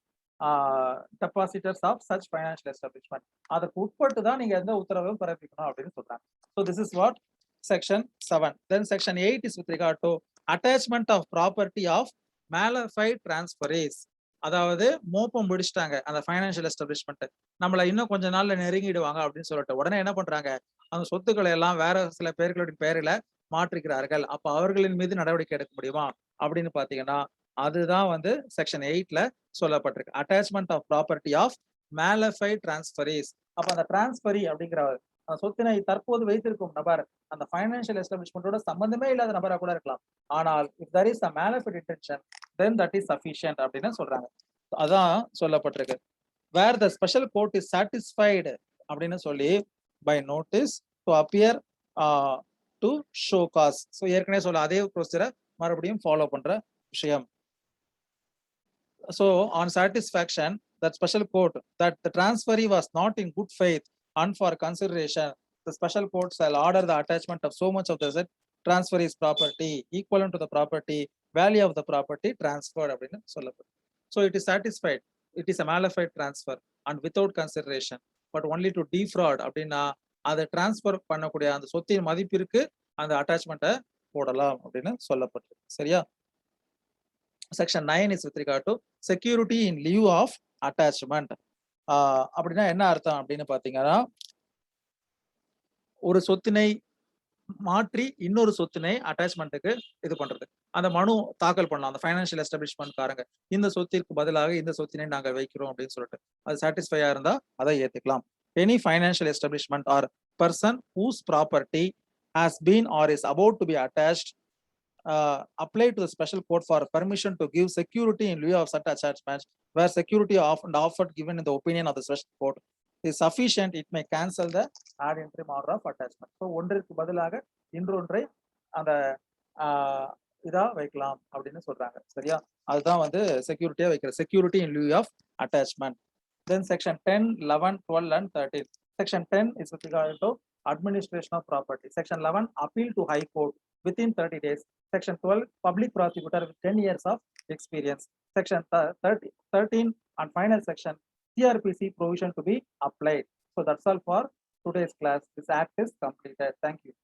depositors of such financial establishment. அதுக்கு உட்பட்டு தான் நீங்க எந்த உத்தரவையும் பிறப்பிக்கணும் அப்படின்னு சொல்றாங்க. So this is what section 7. Then section 8 is with regard to attachment of property of malified transferees. அதாவது மோப்பம் முடிச்சிட்டாங்க அந்த ஃபைனான்சியல் எஸ்டாப்ளிஷ்மெண்ட், நம்மள இன்னும் கொஞ்ச நாள்ல நெருங்கிடுவாங்க அப்படின்னு சொல்லிட்டு உடனே என்ன பண்றாங்க, அந்த சொத்துக்களை எல்லாம் வேற சில பேர்களுடைய பேரில மாற்றிக்கிறார்கள். அப்ப அவர்களின் மீது நடவடிக்கை எடுக்க முடியுமா அப்படின்னு பாத்தீங்கன்னா, அதுதான் வந்து செக்ஷன் 8ல சொல்லப்பட்டிருக்கு. Attachment of property of mala fide transferees. அப்ப அந்த டிரான்ஸ்ஃபரி அப்படிங்கிற அந்த சொத்தினை தற்போது வைத்திருக்கும் நபர் அந்த ஃபைனான்சியல் எஸ்டாப்ளிஷ்மெண்டோட சம்பந்தமே இல்லாத நபரா கூட இருக்கலாம். ஆனால் if there is a malified intention then that is sufficient அப்படின்னு சொல்றாங்க. அதான் சொல்லப்பட்டிருக்கு. where the special court is satisfied அப்படின்னு சொல்லி by notice to appear to show cause. So ஏற்கனவே சொல்ல அதே ப்ரொசீஜரை மறுபடியும் ஃபாலோ பண்ற விஷயம். So on satisfaction that special court that the transferee was not in good faith and for consideration, the special court shall order the attachment of so much of the said transferee's property equivalent to the property value of the property transferred அப்படின்னு சொல்லப்படும். So it is satisfied, it is a malified transfer and without consideration but only to defraud அப்படின்னா அதை transfer பண்ணக்கூடிய அந்த சொத்தின் மதிப்பிற்கு அந்த அட்டாச்மெண்ட்டை போடலாம் அப்படின்னு சொல்லப்பட்டிருக்கு. சரியா? Section 9 is with regard to security in lieu of attachment. அப்படின்னா என்ன அர்த்தம் அப்படின்னு பாத்தீங்கன்னா, ஒரு சொத்தினை மாற்றி இன்னொரு சொத்தினை அட்டாச்மெண்ட்டுக்கு இது பண்றது, அந்த மனு தாக்கல் பண்ணலாம் அந்த ஃபைனான்சியல் எஸ்டாப்ளிஷ்மெண்ட் காரங்க, இந்த சொத்திற்கு பதிலாக இந்த சொத்தினை நாங்கள் வைக்கிறோம் அப்படின்னு சொல்லிட்டு அது சாட்டிஸ்ஃபையா இருந்தா அதை ஏத்துக்கலாம். Any financial establishment or person whose property has been or is about to be attached apply to the special court for permission to give security in lieu of such attachments where security offered given in the opinion of the special court is sufficient, it may cancel the ad interim order of attachment. So ஒன்றிற்கு பதிலாக இன்னொன்றை அந்த இதா வைக்கலாம் அப்படின்னு சொல்றாங்க. சரியா? அதுதான் வந்து செக்யூரிட்டியா வைக்கிற security in lieu of attachment. Then section 10, 11, 12 and 13. Section 10 is with regard to administration of property. Section 11, appeal to high court within 30 days. Section 12, public prosecutor with 10 years of experience. Section 13 and final section, CRPC provision to be applied. So that's all for today's class. This act is completed. Thank you.